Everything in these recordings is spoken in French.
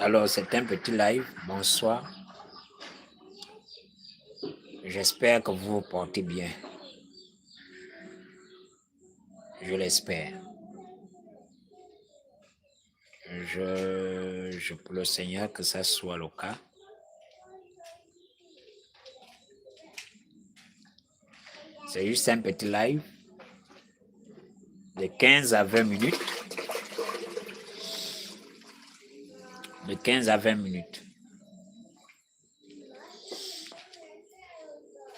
Alors, c'est un petit live. Bonsoir. J'espère que vous vous portez bien. Je l'espère. Je prie le Seigneur que ça soit le cas. C'est juste un petit live de 15 à 20 minutes. De 15 à 20 minutes.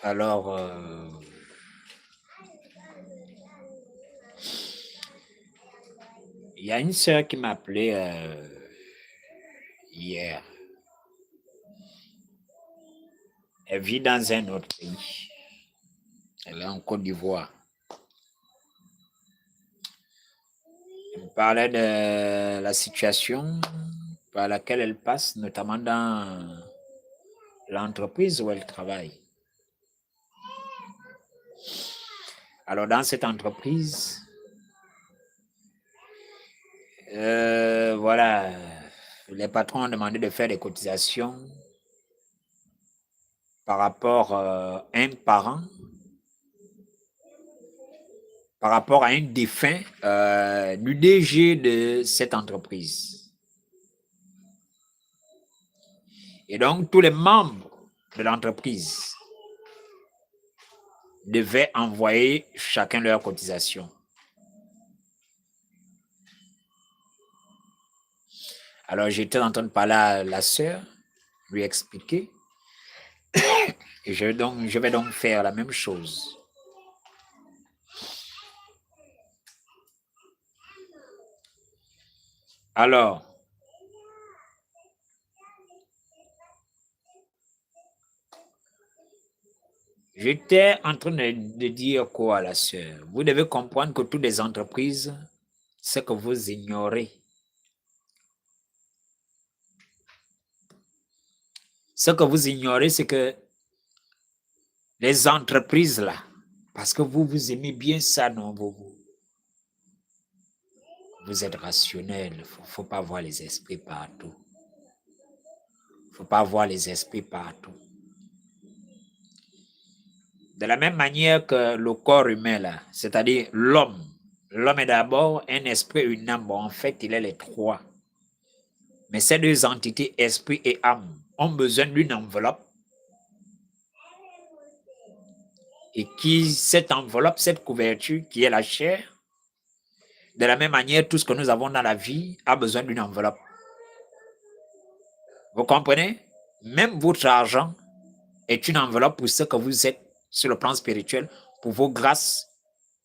Alors, il y a une sœur qui m'a appelé hier. Elle vit dans un autre pays. Elle est en Côte d'Ivoire. Elle me parlait de la situation par laquelle elle passe, notamment dans l'entreprise où elle travaille. Alors, dans cette entreprise, voilà, les patrons ont demandé de faire des cotisations par rapport à un parent, par rapport à un défunt du DG de cette entreprise. Et donc, tous les membres de l'entreprise devaient envoyer chacun leur cotisation. Alors, j'étais en train de parler à la sœur, lui expliquer. Et je vais donc faire la même chose. Alors, j'étais en train de dire quoi à la sœur? Vous devez comprendre que toutes les entreprises, ce que vous ignorez, c'est que les entreprises là, parce que vous aimez bien ça, non, vous êtes rationnel, faut pas voir les esprits partout. Faut pas voir les esprits partout. De la même manière que le corps humain là, c'est-à-dire l'homme est d'abord un esprit et une âme. Bon, en fait, il est les trois. Mais ces deux entités, esprit et âme, ont besoin d'une enveloppe. Et cette enveloppe, cette couverture qui est la chair, de la même manière, tout ce que nous avons dans la vie a besoin d'une enveloppe. Vous comprenez? Même votre argent est une enveloppe pour ce que vous êtes sur le plan spirituel, pour vos grâces.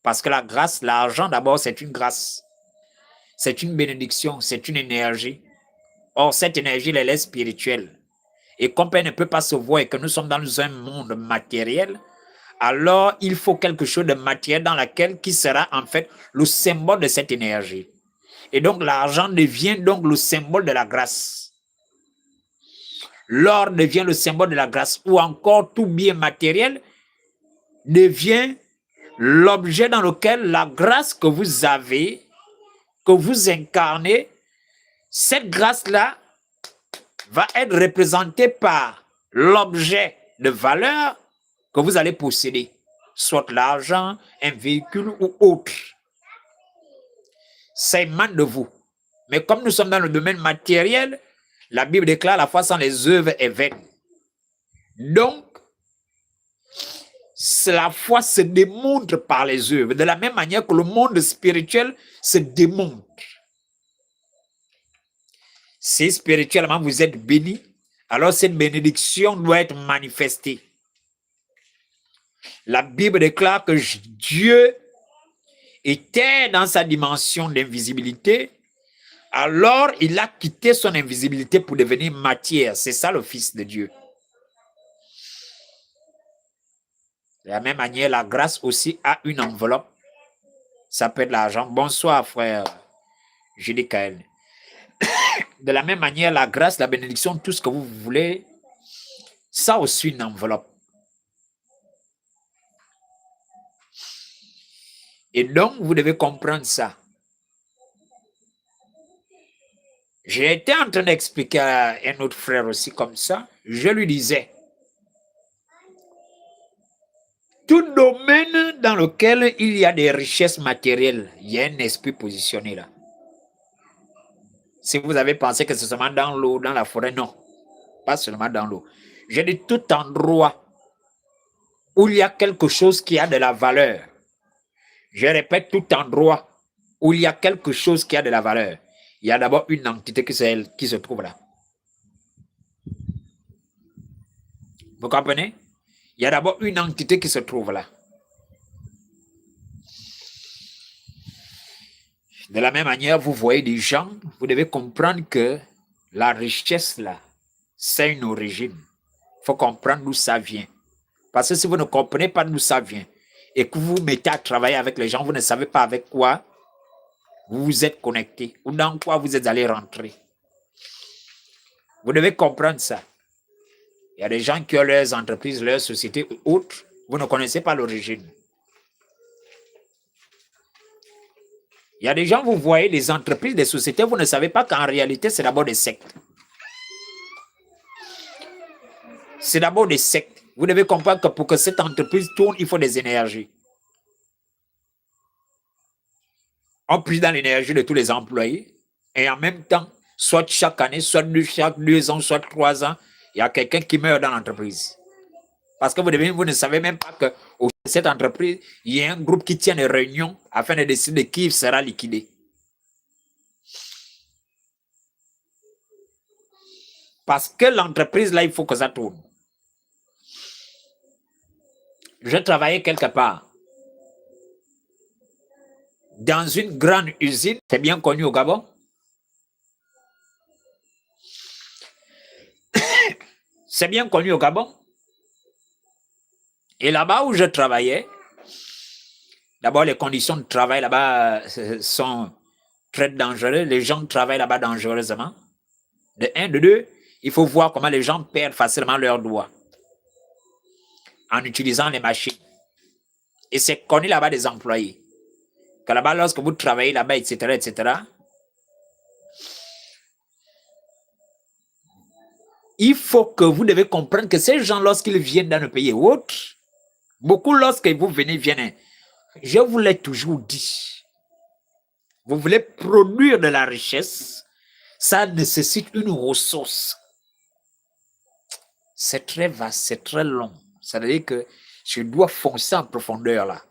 Parce que la grâce, l'argent d'abord, c'est une grâce. C'est une bénédiction, c'est une énergie. Or, cette énergie, elle est spirituelle. Et comme elle ne peut pas se voir et que nous sommes dans un monde matériel, alors il faut quelque chose de matériel dans laquelle qui sera en fait le symbole de cette énergie. Et donc l'argent devient donc le symbole de la grâce. L'or devient le symbole de la grâce, ou encore tout bien matériel devient l'objet dans lequel la grâce que vous avez, que vous incarnez, cette grâce-là va être représentée par l'objet de valeur que vous allez posséder, soit l'argent, un véhicule ou autre. Ça émane de vous. Mais comme nous sommes dans le domaine matériel, la Bible déclare la foi sans les œuvres est vaine. Donc, la foi se démontre par les œuvres, de la même manière que le monde spirituel se démontre. Si spirituellement vous êtes béni, alors cette bénédiction doit être manifestée. La Bible déclare que Dieu était dans sa dimension d'invisibilité, alors il a quitté son invisibilité pour devenir matière. C'est ça le Fils de Dieu. De la même manière, la grâce aussi a une enveloppe. Ça peut être l'argent. Bonsoir, frère Julie Kael. De la même manière, la grâce, la bénédiction, tout ce que vous voulez, ça a aussi une enveloppe. Et donc, vous devez comprendre ça. J'étais en train d'expliquer à un autre frère aussi comme ça. Je lui disais, tout domaine dans lequel il y a des richesses matérielles, il y a un esprit positionné là. Si vous avez pensé que c'est seulement dans l'eau, dans la forêt, non. Pas seulement dans l'eau. J'ai dit tout endroit où il y a quelque chose qui a de la valeur. Je répète, tout endroit où il y a quelque chose qui a de la valeur. Il y a d'abord une entité qui se trouve là. Vous comprenez? Il y a d'abord une entité qui se trouve là. De la même manière, vous voyez des gens, vous devez comprendre que la richesse là, c'est une origine. Il faut comprendre d'où ça vient. Parce que si vous ne comprenez pas d'où ça vient et que vous vous mettez à travailler avec les gens, vous ne savez pas avec quoi vous vous êtes connecté ou dans quoi vous êtes allé rentrer. Vous devez comprendre ça. Il y a des gens qui ont leurs entreprises, leurs sociétés ou autres, vous ne connaissez pas l'origine. Il y a des gens, vous voyez, des entreprises, des sociétés, vous ne savez pas qu'en réalité, c'est d'abord des sectes. C'est d'abord des sectes. Vous devez comprendre que pour que cette entreprise tourne, il faut des énergies. On puise dans l'énergie de tous les employés et en même temps, soit chaque année, soit chaque 2 ans, soit 3 ans, il y a quelqu'un qui meurt dans l'entreprise. Parce que vous ne savez même pas que au sein de cette entreprise, il y a un groupe qui tient des réunions afin de décider de qui sera liquidé. Parce que l'entreprise, là, il faut que ça tourne. Je travaillais quelque part dans une grande usine, c'est bien connu au Gabon. C'est bien connu au Gabon. Et là-bas où je travaillais, d'abord les conditions de travail là-bas sont très dangereuses. Les gens travaillent là-bas dangereusement. De un, de deux, il faut voir comment les gens perdent facilement leurs doigts en utilisant les machines. Et c'est connu là-bas des employés. Que là-bas, lorsque vous travaillez là-bas, etc., il faut que vous devez comprendre que ces gens, lorsqu'ils viennent dans le pays ou autre, beaucoup lorsque vous venez, viennent. Je vous l'ai toujours dit. Vous voulez produire de la richesse, ça nécessite une ressource. C'est très vaste, c'est très long. Ça veut dire que je dois foncer en profondeur là.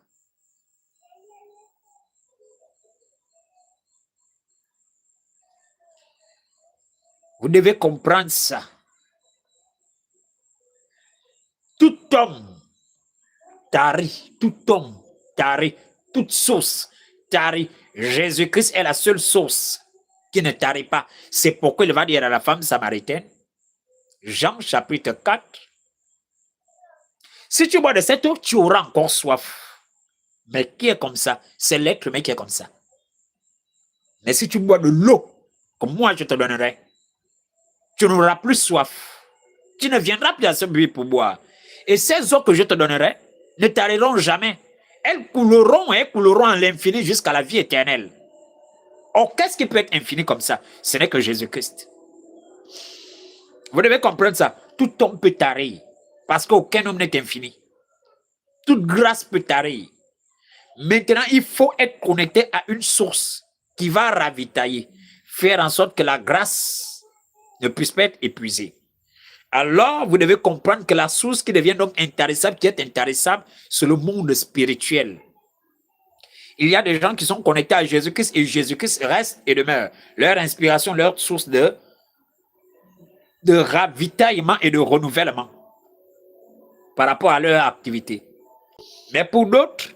Vous devez comprendre ça. Tout homme tarit, tout homme tarit, toute source tarit. Jésus-Christ est la seule source qui ne tarit pas. C'est pourquoi il va dire à la femme samaritaine, Jean chapitre 4, si tu bois de cette eau, tu auras encore soif. Mais qui est comme ça? C'est l'être humain qui est comme ça. Mais si tu bois de l'eau, comme moi je te donnerai, tu n'auras plus soif. Tu ne viendras plus à ce but pour boire. Et ces eaux que je te donnerai ne tariront jamais. Elles couleront à l'infini jusqu'à la vie éternelle. Or, qu'est-ce qui peut être infini comme ça? Ce n'est que Jésus-Christ. Vous devez comprendre ça. Tout homme peut tarir. Parce qu'aucun homme n'est infini. Toute grâce peut tarir. Maintenant, il faut être connecté à une source qui va ravitailler. Faire en sorte que la grâce ne puisse pas être épuisée. Alors, vous devez comprendre que la source qui devient donc intarissable, qui est intarissable, c'est le monde spirituel. Il y a des gens qui sont connectés à Jésus-Christ et Jésus-Christ reste et demeure. Leur inspiration, leur source de ravitaillement et de renouvellement par rapport à leur activité. Mais pour d'autres,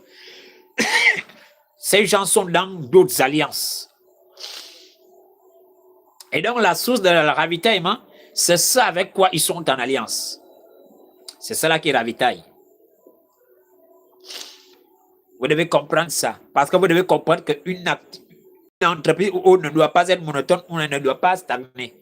ces gens sont dans d'autres alliances. Et donc, la source de leur ravitaillement, c'est ça avec quoi ils sont en alliance. C'est cela qui ravitaille. Vous devez comprendre ça. Parce que vous devez comprendre qu'une entreprise ou autre ne doit pas être monotone ou ne doit pas stagner.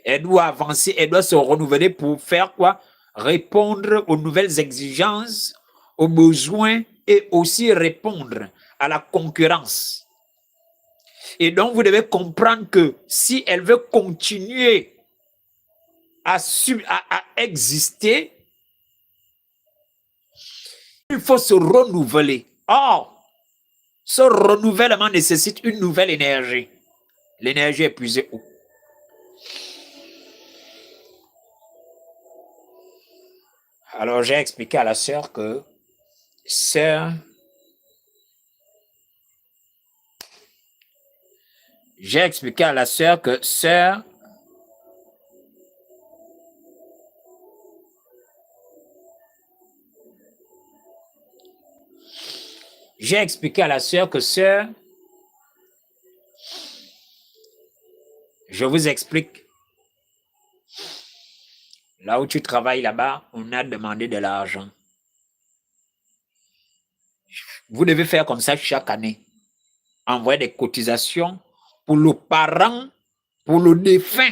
Elle doit avancer, elle doit se renouveler pour faire quoi? Répondre aux nouvelles exigences, aux besoins et aussi répondre à la concurrence. Et donc, vous devez comprendre que si elle veut continuer à exister, il faut se renouveler. Or, ce renouvellement nécessite une nouvelle énergie. L'énergie est puisée où? Alors, j'ai expliqué à la sœur que sœur, je vous explique. Là où tu travailles là-bas, on a demandé de l'argent. Vous devez faire comme ça chaque année. Envoyer des cotisations pour le parent, pour le défunt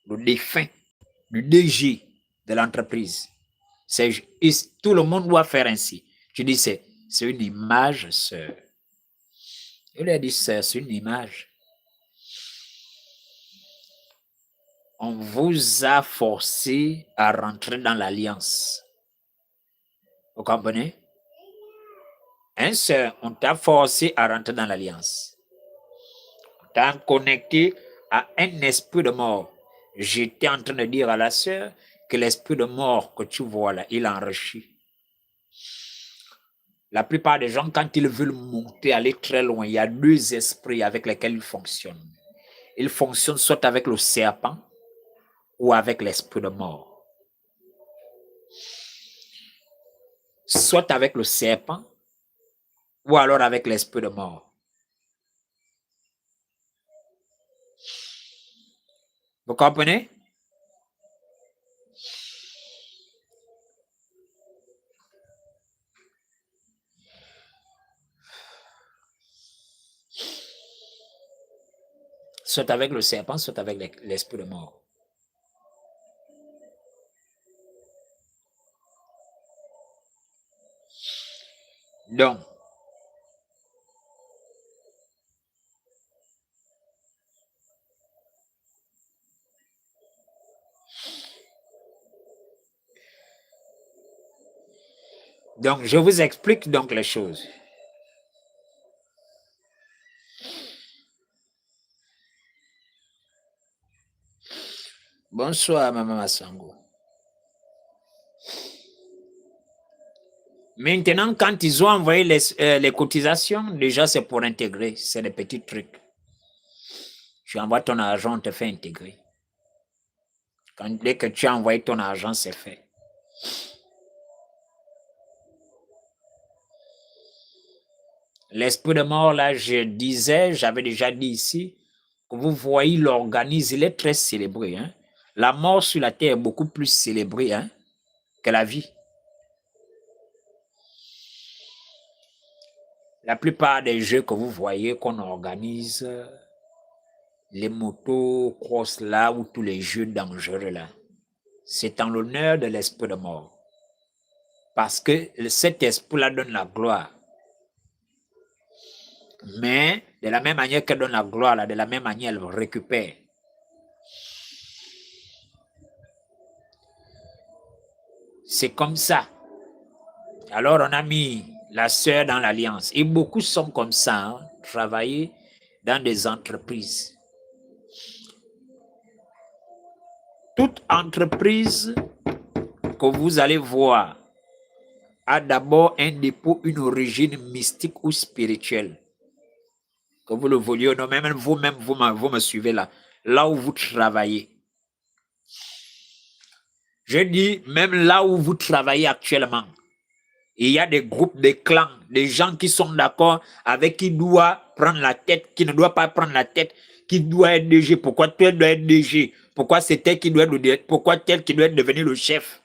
du DG de l'entreprise. Tout le monde doit faire ainsi. Tu dis, c'est une image, sœur. Je lui ai dit, sœur, c'est une image. On vous a forcé à rentrer dans l'alliance. Vous comprenez? Hein, sœur, on t'a forcé à rentrer dans l'alliance. On t'a connecté à un esprit de mort. J'étais en train de dire à la sœur que l'esprit de mort que tu vois là, il enrichit. La plupart des gens, quand ils veulent monter, aller très loin, il y a deux esprits avec lesquels ils fonctionnent. Ils fonctionnent soit avec le serpent ou avec l'esprit de mort. Soit avec le serpent ou alors avec l'esprit de mort. Vous comprenez? Soit avec le serpent, soit avec l'esprit de mort. Donc, je vous explique donc les choses. Bonsoir, Maman Massango. Maintenant, quand ils ont envoyé les cotisations, déjà c'est pour intégrer, c'est des petits trucs. Tu envoies ton argent, on te fait intégrer. Dès que tu as envoyé ton argent, c'est fait. L'esprit de mort, là, j'avais déjà dit ici, que vous voyez l'organisme, il est très célébré. Hein? La mort sur la terre est beaucoup plus célébrée hein, que la vie. La plupart des jeux que vous voyez qu'on organise, les motos, cross là, ou tous les jeux dangereux là, c'est en l'honneur de l'esprit de mort. Parce que cet esprit-là donne la gloire. Mais de la même manière qu'elle donne la gloire, là, de la même manière, elle récupère. C'est comme ça. Alors, on a mis la sœur dans l'alliance. Et beaucoup sont comme ça, hein, travailler dans des entreprises. Toute entreprise que vous allez voir a d'abord un dépôt, une origine mystique ou spirituelle. Que vous le vouliez ou non, même vous-même, vous me suivez là, là où vous travaillez. Je dis, même là où vous travaillez actuellement, il y a des groupes, des clans, des gens qui sont d'accord avec qui doit prendre la tête, qui ne doit pas prendre la tête, qui doit être DG. Pourquoi tel doit être DG? Pourquoi c'est tel qui doit être, pourquoi tel qui doit devenir le chef?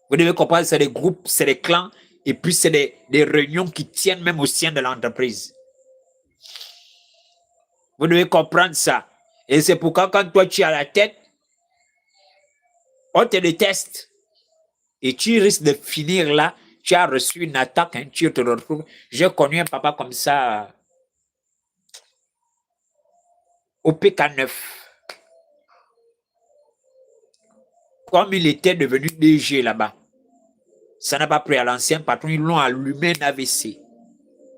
Vous devez comprendre, c'est des groupes, c'est des clans, et puis c'est des réunions qui tiennent même au sein de l'entreprise. Vous devez comprendre ça. Et c'est pourquoi quand toi tu es à la tête, on te déteste. Et tu risques de finir là, tu as reçu une attaque, hein, tu te retrouves. J'ai connu un papa comme ça. au PK9. Comme il était devenu DG là-bas, ça n'a pas pris à l'ancien patron, ils l'ont allumé un AVC.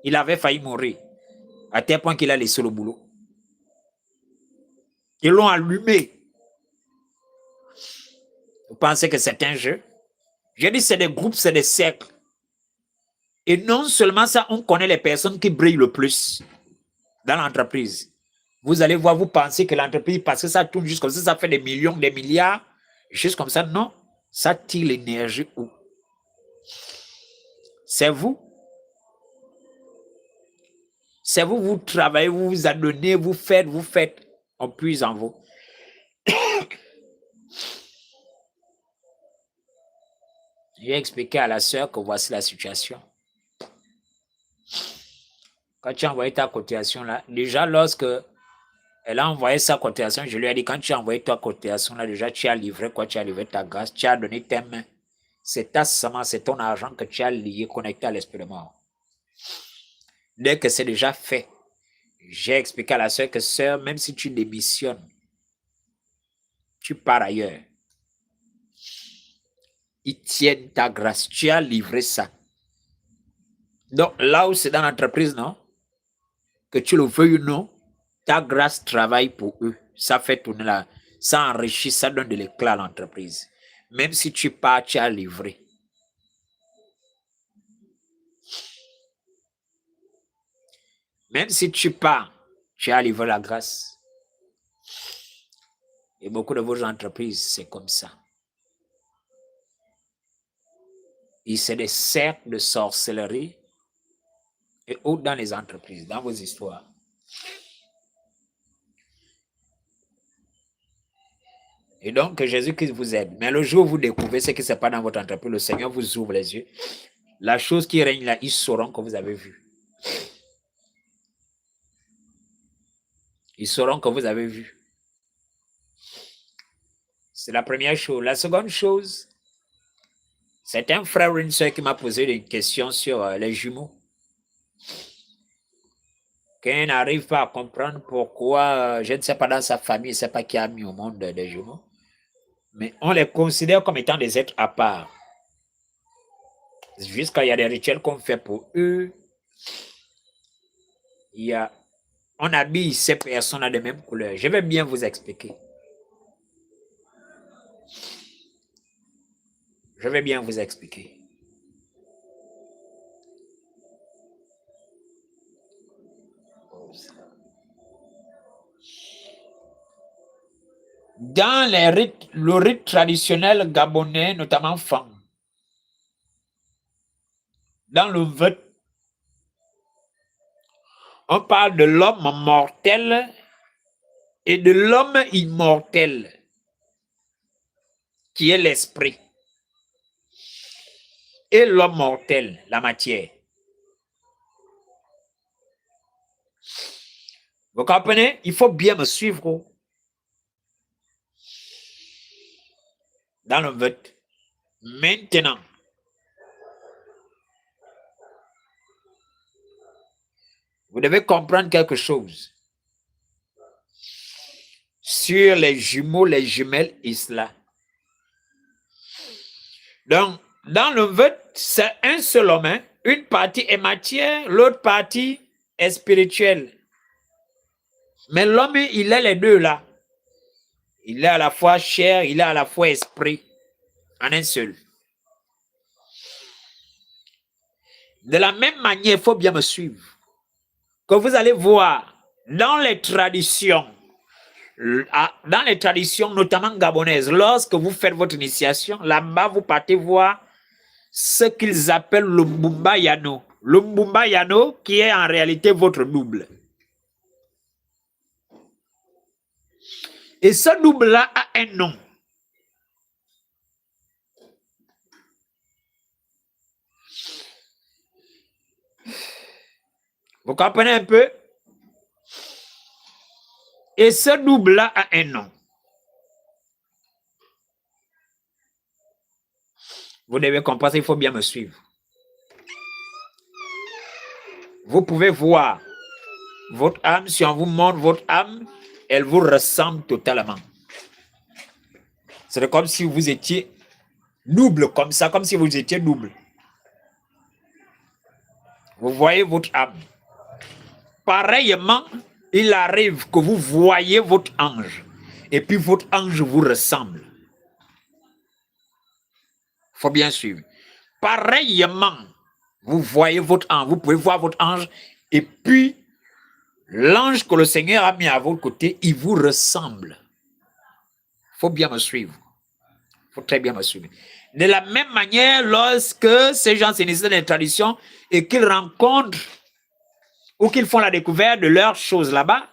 Il avait failli mourir, à tel point qu'il a laissé le boulot. Ils l'ont allumé. Vous pensez que c'est un jeu? J'ai dit c'est des groupes, c'est des cercles. Et non seulement ça, on connaît les personnes qui brillent le plus dans l'entreprise. Vous allez voir, vous pensez que l'entreprise, parce que ça tourne juste comme ça fait des millions, des milliards, juste comme ça. Non, ça tire l'énergie où? C'est vous. C'est vous, vous travaillez, vous vous adonnez, vous faites, on puise en vous. J'ai expliqué à la sœur que voici la situation. Quand tu as envoyé ta cotisation là, déjà lorsque elle a envoyé sa cotisation, je lui ai dit, quand tu as envoyé ta cotisation là, déjà tu as livré quoi, tu as livré ta grâce, tu as donné tes mains. C'est ta semence, c'est ton argent que tu as lié, connecté à l'esprit de mort. Dès que c'est déjà fait, j'ai expliqué à la sœur que sœur, même si tu démissionnes, tu pars ailleurs. Ils tiennent ta grâce, tu as livré ça. Donc là où c'est dans l'entreprise, non? Que tu le veuilles ou non, ta grâce travaille pour eux. Ça fait tourner là, ça enrichit, ça donne de l'éclat à l'entreprise. Même si tu pars, tu as livré. Même si tu pars, tu as livré la grâce. Et beaucoup de vos entreprises, c'est comme ça. Et c'est des cercles de sorcellerie et autres dans les entreprises, dans vos histoires. Et donc, Jésus-Christ vous aide. Mais le jour où vous découvrez ce qui se passe dans votre entreprise, le Seigneur vous ouvre les yeux. La chose qui règne là, ils sauront que vous avez vu. Ils sauront que vous avez vu. C'est la première chose. La seconde chose, c'est un frère ou une soeur qui m'a posé une question sur les jumeaux. Qu'on n'arrive pas à comprendre pourquoi, je ne sais pas dans sa famille, je ne sais pas qui a mis au monde des jumeaux, mais on les considère comme étant des êtres à part. Jusqu'à il y a des rituels qu'on fait pour eux. On habille ces personnes de même couleur. Je vais bien vous expliquer. Je vais bien vous expliquer. Dans le rite traditionnel gabonais, notamment Fang, dans le vote, on parle de l'homme mortel et de l'homme immortel, qui est l'esprit, et l'homme mortel, la matière. Vous comprenez? Il faut bien me suivre. Dans le vote. Maintenant, vous devez comprendre quelque chose sur les jumeaux, les jumelles et cela. Donc, dans le vote, c'est un seul homme. Hein? Une partie est matière, l'autre partie est spirituelle. Mais l'homme, il est les deux là. Il est à la fois chair, il est à la fois esprit, en un seul. De la même manière, il faut bien me suivre. Que vous allez voir dans les traditions, notamment gabonaises, lorsque vous faites votre initiation, là-bas, vous partez voir ce qu'ils appellent le Mbumba Yano. Le Mbumba Yano qui est en réalité votre double. Et ce double-là a un nom. Vous comprenez un peu? Et ce double-là a un nom. Vous devez comprendre, il faut bien me suivre. Vous pouvez voir votre âme, si on vous montre votre âme, elles vous ressemblent totalement. C'est comme si vous étiez double, comme ça, comme si vous étiez double. Vous voyez votre âme. Pareillement, il arrive que vous voyez votre ange. Et puis votre ange vous ressemble. Il faut bien suivre. Pareillement, vous voyez votre ange. Vous pouvez voir votre ange. Et puis, l'ange que le Seigneur a mis à votre côté, il vous ressemble. Il faut bien me suivre. Il faut très bien me suivre. De la même manière, lorsque ces gens s'initient dans les traditions et qu'ils rencontrent ou qu'ils font la découverte de leurs choses là-bas,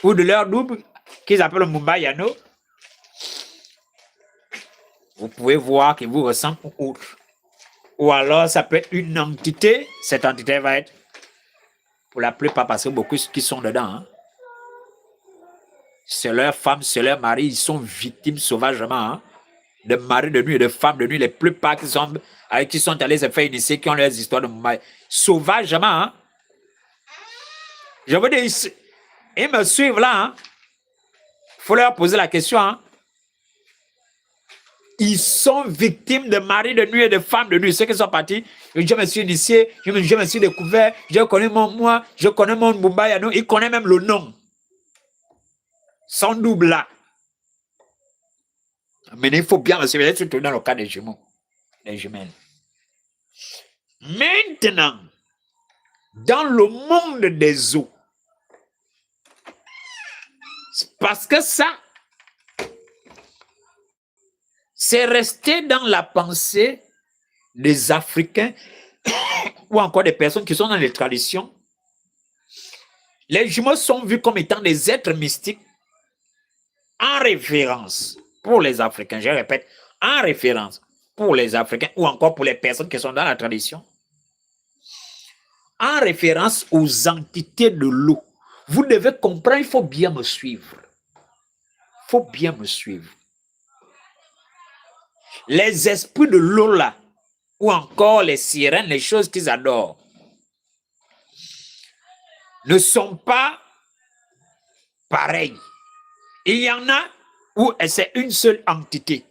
ou de leur double, qu'ils appellent le Mumbayano, vous pouvez voir qu'ils vous ressemblent ou autre. Ou alors, ça peut être une entité, cette entité va être, pour la plupart, parce que beaucoup qui sont dedans, hein, c'est leur femme, c'est leur mari, ils sont victimes sauvagement, hein, de maris de nuit et de femmes de nuit, les plupart qui sont, avec qui sont allés se faire initier, qui ont leurs histoires de Mumbai, sauvagement, hein. Je veux dire, ils me suivent là, hein. Il faut leur poser la question, hein. Ils sont victimes de maris de nuit et de femmes de nuit. Ceux qui sont partis, je me suis initié, je me suis découvert, je connais moi, je connais mon Mumbayano, il connaît même le nom. Son double là. Mais il faut bien me suivre, surtout dans le cas des jumeaux, des jumelles. Maintenant, dans le monde des eaux, parce que ça, c'est resté dans la pensée des Africains ou encore des personnes qui sont dans les traditions. Les jumeaux sont vus comme étant des êtres mystiques en référence pour les Africains, je répète, en référence pour les Africains ou encore pour les personnes qui sont dans la tradition, en référence aux entités de l'eau. Vous devez comprendre, il faut bien me suivre. Il faut bien me suivre. Les esprits de l'eau là, ou encore les sirènes, les choses qu'ils adorent, ne sont pas pareilles. Il y en a où c'est une seule entité.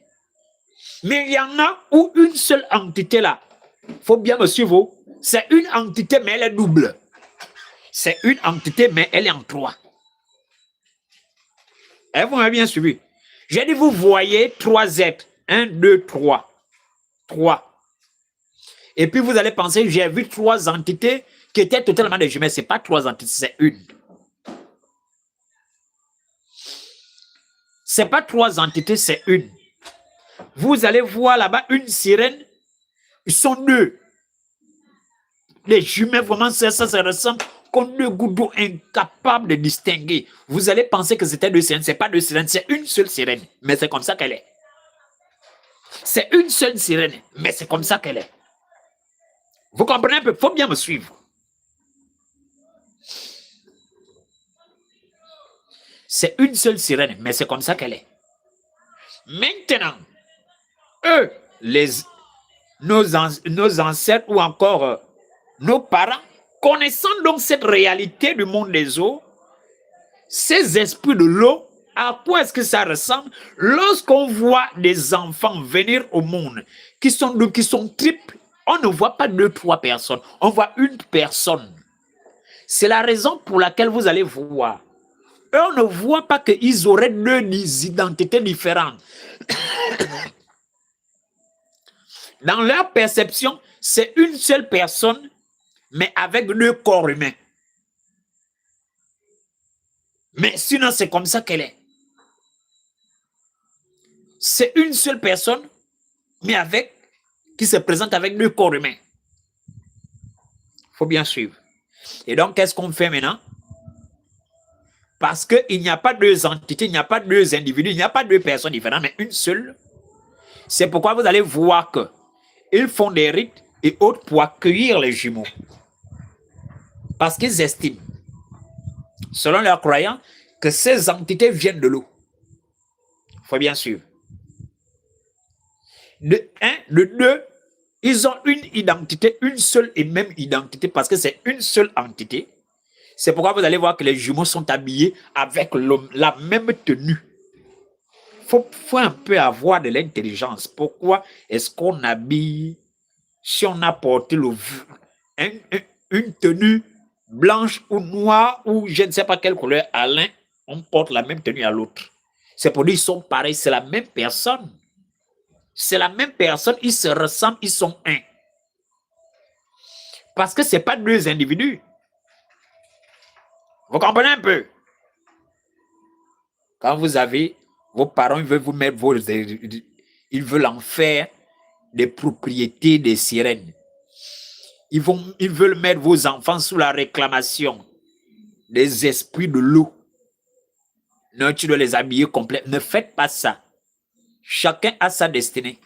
Mais il y en a où une seule entité là, il faut bien me suivre, c'est une entité mais elle est double. C'est une entité mais elle est en trois. Et vous m'avez bien suivi. J'ai dit, vous voyez trois êtres. 1, 2, 3. 3. Et puis vous allez penser, j'ai vu trois entités qui étaient totalement des jumelles. Ce n'est pas trois entités, c'est une. Ce n'est pas trois entités, c'est une. Vous allez voir là-bas une sirène. Ils sont deux. Les jumelles, vraiment, ça se ressemble comme deux gouttes d'eau incapables de distinguer. Vous allez penser que c'était deux sirènes. Ce n'est pas deux sirènes, c'est une seule sirène. Mais c'est comme ça qu'elle est. C'est une seule sirène, mais c'est comme ça qu'elle est. Vous comprenez un peu? Il faut bien me suivre. C'est une seule sirène, mais c'est comme ça qu'elle est. Maintenant, eux, nos ancêtres ou encore nos parents, connaissant donc cette réalité du monde des eaux, ces esprits de l'eau, à quoi est-ce que ça ressemble? Lorsqu'on voit des enfants venir au monde qui sont triples, on ne voit pas 2, 3 personnes, on voit une personne. C'est la raison pour laquelle vous allez voir. Eux, on ne voit pas qu'ils auraient deux identités différentes. Dans leur perception, c'est une seule personne, mais avec deux corps humains. Mais sinon, c'est comme ça qu'elle est. C'est une seule personne, mais qui se présente avec deux corps humains. Il faut bien suivre. Et donc, qu'est-ce qu'on fait maintenant? Parce qu'il n'y a pas deux entités, il n'y a pas deux individus, il n'y a pas deux personnes différentes, mais une seule. C'est pourquoi vous allez voir qu'ils font des rites et autres pour accueillir les jumeaux. Parce qu'ils estiment, selon leurs croyants, que ces entités viennent de l'eau. Il faut bien suivre. De 1, de 2, ils ont une identité, une seule et même identité, parce que c'est une seule entité. C'est pourquoi vous allez voir que les jumeaux sont habillés avec la même tenue. Faut un peu avoir de l'intelligence. Pourquoi est-ce qu'on habille, si on a porté une tenue blanche ou noire ou je ne sais pas quelle couleur à l'un, on porte la même tenue à l'autre. C'est pour dire qu'ils sont pareils, c'est la même personne. C'est la même personne, ils se ressemblent, ils sont un. Parce que ce n'est pas deux individus. Vous comprenez un peu? Quand vous avez vos parents, ils veulent vous mettre ils veulent en faire des propriétés des sirènes. Ils veulent mettre vos enfants sous la réclamation des esprits de l'eau. Non, tu dois les habiller complets. Ne faites pas ça. Chacun a sa destinée.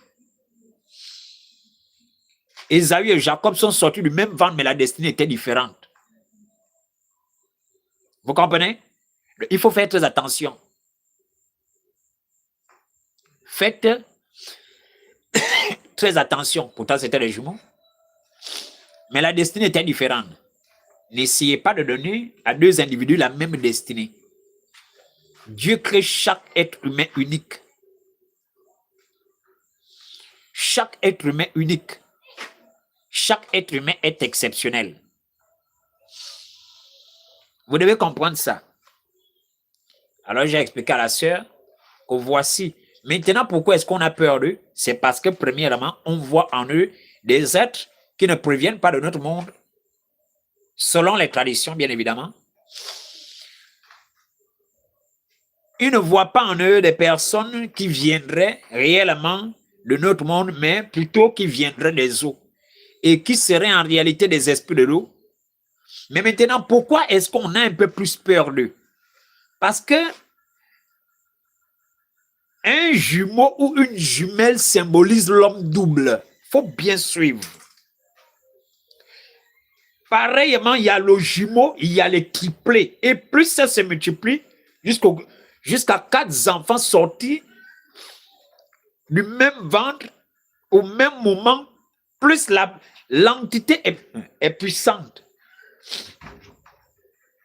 Ésaü et Jacob sont sortis du même ventre, mais la destinée était différente. Vous comprenez? Il faut faire très attention. Faites très attention. Pourtant, c'était les jumeaux. Mais la destinée était différente. N'essayez pas de donner à deux individus la même destinée. Dieu crée chaque être humain unique. Chaque être humain unique. Chaque être humain est exceptionnel. Vous devez comprendre ça. Alors j'ai expliqué à la sœur que voici. Maintenant, pourquoi est-ce qu'on a peur d'eux? C'est parce que premièrement, on voit en eux des êtres qui ne proviennent pas de notre monde, selon les traditions, bien évidemment. Ils ne voient pas en eux des personnes qui viendraient réellement de notre monde, mais plutôt qui viendraient des eaux et qui seraient en réalité des esprits de l'eau. Mais maintenant, pourquoi est-ce qu'on a un peu plus peur d'eux? Parce que un jumeau ou une jumelle symbolise l'homme double. Il faut bien suivre. Pareillement, il y a le jumeau, il y a les triplés. Et plus ça se multiplie, jusqu'à 4 enfants sortis du même ventre au même moment, plus l'entité est puissante.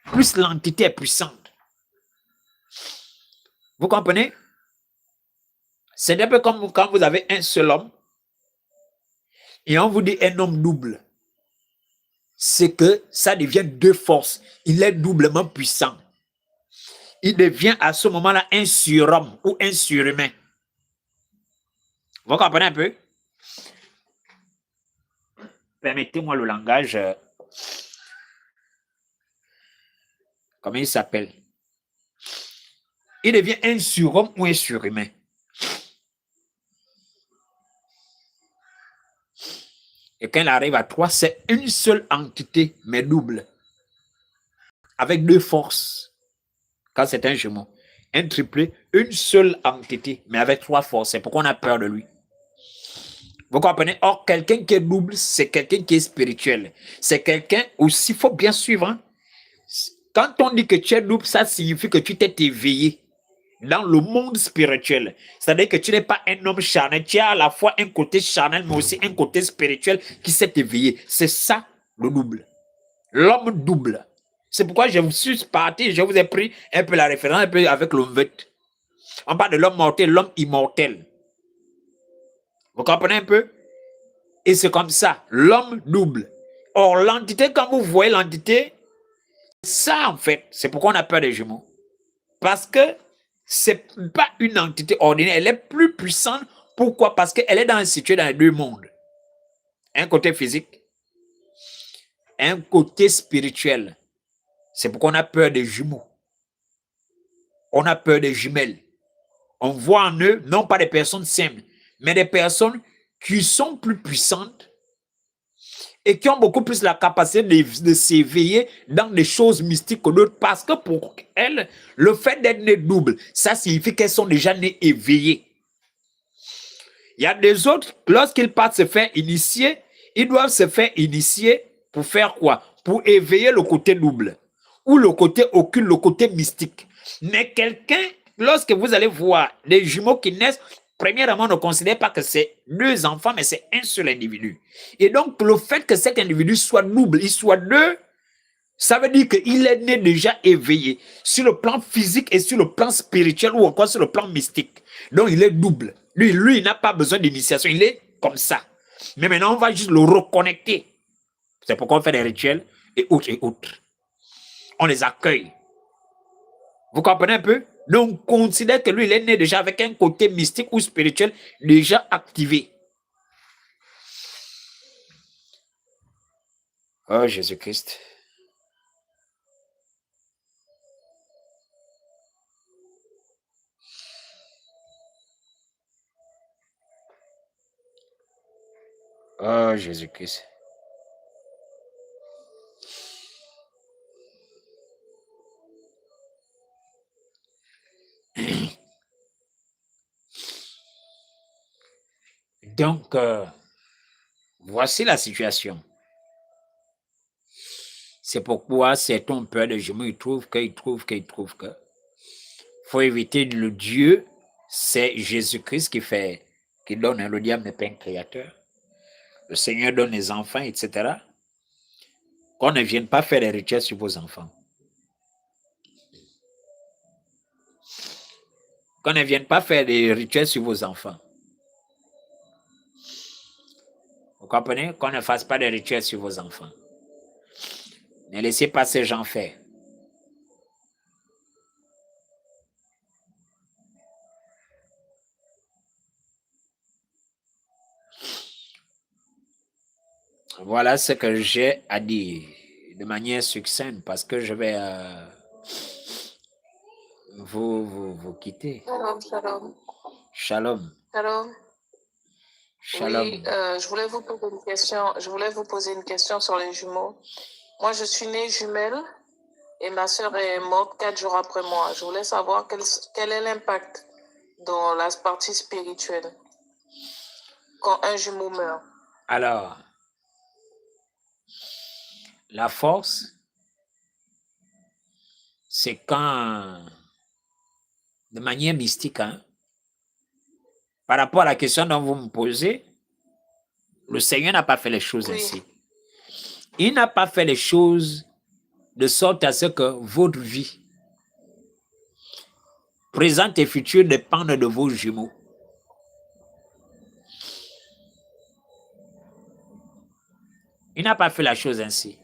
Plus l'entité est puissante. Vous comprenez? C'est un peu comme quand vous avez un seul homme et on vous dit un homme double. C'est que ça devient 2 forces. Il est doublement puissant. Il devient à ce moment-là un surhomme ou un surhumain. Vous comprenez un peu? Permettez-moi le langage. Comment il s'appelle? Il devient un surhomme ou un surhumain. Et quand il arrive à 3, c'est une seule entité, mais double. Avec 2 forces. Quand c'est un jumeau. Un triplé, une seule entité, mais avec 3 forces. C'est pourquoi on a peur de lui. Vous comprenez? Or, quelqu'un qui est double, c'est quelqu'un qui est spirituel. C'est quelqu'un aussi, il faut bien suivre. Hein? Quand on dit que tu es double, ça signifie que tu t'es éveillé dans le monde spirituel. C'est-à-dire que tu n'es pas un homme charnel. Tu as à la fois un côté charnel, mais aussi un côté spirituel qui s'est éveillé. C'est ça, le double. L'homme double. C'est pourquoi je vous suis parti, je vous ai pris un peu la référence, un peu avec l'homme. On parle de l'homme mortel, l'homme immortel. Vous comprenez un peu? Et c'est comme ça, l'homme double. Or, l'entité, quand vous voyez l'entité, ça en fait, c'est pourquoi on a peur des jumeaux. Parce que c'est pas une entité ordinaire, elle est plus puissante. Pourquoi? Parce qu'elle est située dans les 2 mondes. Un côté physique, un côté spirituel. C'est pourquoi on a peur des jumeaux. On a peur des jumelles. On voit en eux, non pas des personnes simples, mais des personnes qui sont plus puissantes et qui ont beaucoup plus la capacité de s'éveiller dans des choses mystiques que d'autres. Parce que pour elles, le fait d'être né double, ça signifie qu'elles sont déjà nées éveillées. Il y a des autres, lorsqu'ils partent se faire initier, ils doivent se faire initier pour faire quoi? Pour éveiller le côté double ou le côté occulte, le côté mystique. Mais quelqu'un, lorsque vous allez voir des jumeaux qui naissent, premièrement, ne considère pas que c'est 2 enfants, mais c'est un seul individu. Et donc, le fait que cet individu soit double, il soit 2, Ça veut dire qu'il est né déjà éveillé sur le plan physique et sur le plan spirituel ou encore sur le plan mystique. Donc il est double. Lui il n'a pas besoin d'initiation, il est comme ça. Mais maintenant, on va juste le reconnecter. C'est pourquoi on fait des rituels et autres et autres. On les accueille. Vous comprenez un peu? Donc, on considère que lui, il est né déjà avec un côté mystique ou spirituel déjà activé. Oh, Jésus-Christ. Oh, Jésus-Christ. Donc, voici la situation. C'est pourquoi certains ont peur de jumeaux. Ils trouvent que. Il faut éviter le Dieu. C'est Jésus-Christ qui donne. Le diable n'est pas un créateur. Le Seigneur donne les enfants, etc. Qu'on ne vienne pas faire des rituels sur vos enfants. Qu'on ne vienne pas faire des rituels sur vos enfants. Vous comprenez? Qu'on ne fasse pas de rituels sur vos enfants. Ne laissez pas ces gens faire. Voilà ce que j'ai à dire de manière succincte parce que je vais vous quitter. Shalom, shalom. Shalom. Shalom. Shalom. Oui, je voulais vous poser une question. Je voulais vous poser une question sur les jumeaux. Moi, je suis née jumelle et ma sœur est morte 4 jours après moi. Je voulais savoir quel est l'impact dans la partie spirituelle quand un jumeau meurt. Alors, la force, c'est quand, de manière mystique, hein, par rapport à la question dont vous me posez, le Seigneur n'a pas fait les choses ainsi. Il n'a pas fait les choses de sorte à ce que votre vie, présente et future, dépendent de vos jumeaux. Il n'a pas fait la chose ainsi.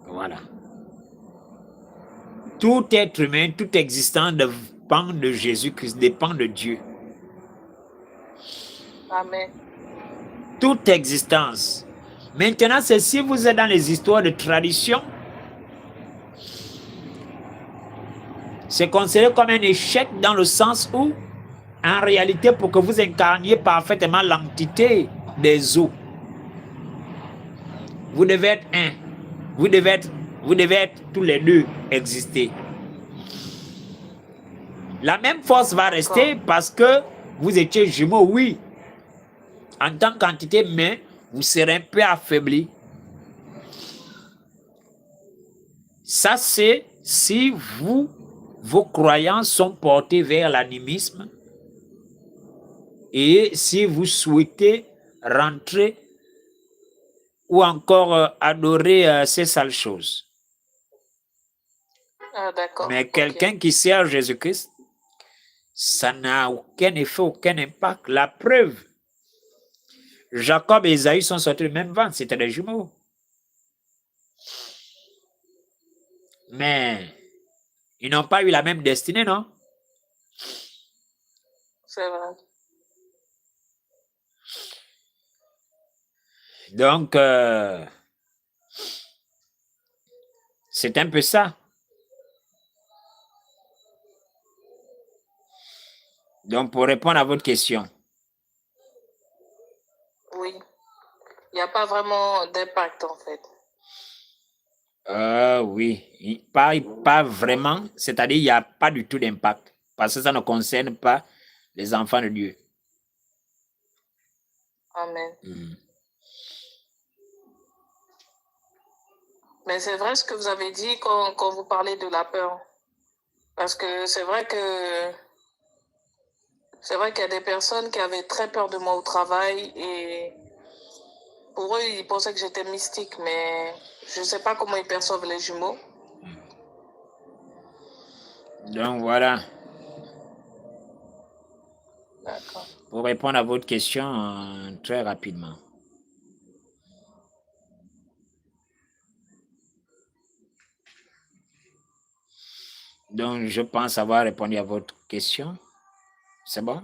Voilà. Tout être humain, tout existant dépend de Jésus-Christ, dépend de Dieu. Amen. Toute existence. Maintenant, c'est si vous êtes dans les histoires de tradition, c'est considéré comme un échec dans le sens où, en réalité, pour que vous incarniez parfaitement l'entité des eaux, vous devez être un. Vous devez être tous les deux exister. La même force va rester parce que vous étiez jumeaux, oui. En tant qu'entité, mais vous serez un peu affaibli. Ça, c'est si vos croyances sont portées vers l'animisme et si vous souhaitez rentrer ou encore adorer ces sales choses. Ah, d'accord. Mais quelqu'un qui sert Jésus-Christ, ça n'a aucun effet, aucun impact. La preuve, Jacob et Esaü sont sortis du même ventre, c'était des jumeaux. Mais ils n'ont pas eu la même destinée, non? C'est vrai. Donc, c'est un peu ça. Donc, pour répondre à votre question. Oui. Il n'y a pas vraiment d'impact, en fait. Oui, pas vraiment, c'est-à-dire il n'y a pas du tout d'impact, parce que ça ne concerne pas les enfants de Dieu. Amen. Mais c'est vrai ce que vous avez dit quand vous parlez de la peur. Parce que c'est vrai qu'il y a des personnes qui avaient très peur de moi au travail et Pour eux, ils pensaient que j'étais mystique, mais je ne sais pas comment ils perçoivent les jumeaux. Donc voilà. D'accord. Pour répondre à votre question très rapidement. Donc, je pense avoir répondu à votre question. C'est bon?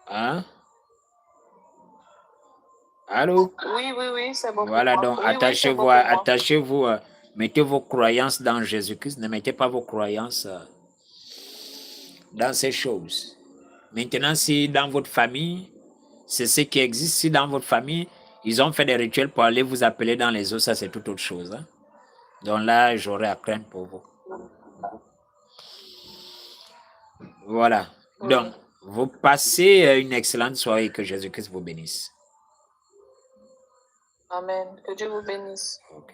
Hein? Allô? Oui, c'est bon Voilà, pour moi. donc Oui, c'est bon attachez-vous, pour moi. attachez-vous, mettez vos croyances dans Jésus-Christ, ne mettez pas vos croyances dans ces choses. Maintenant, si dans votre famille, c'est ce qui existe, si dans votre famille, ils ont fait des rituels pour aller vous appeler dans les eaux, ça c'est toute autre chose. Hein? Donc là, j'aurais à craindre pour vous. Voilà. Donc, vous passez une excellente soirée et que Jésus-Christ vous bénisse. Amen. Que Dieu vous bénisse. Ok.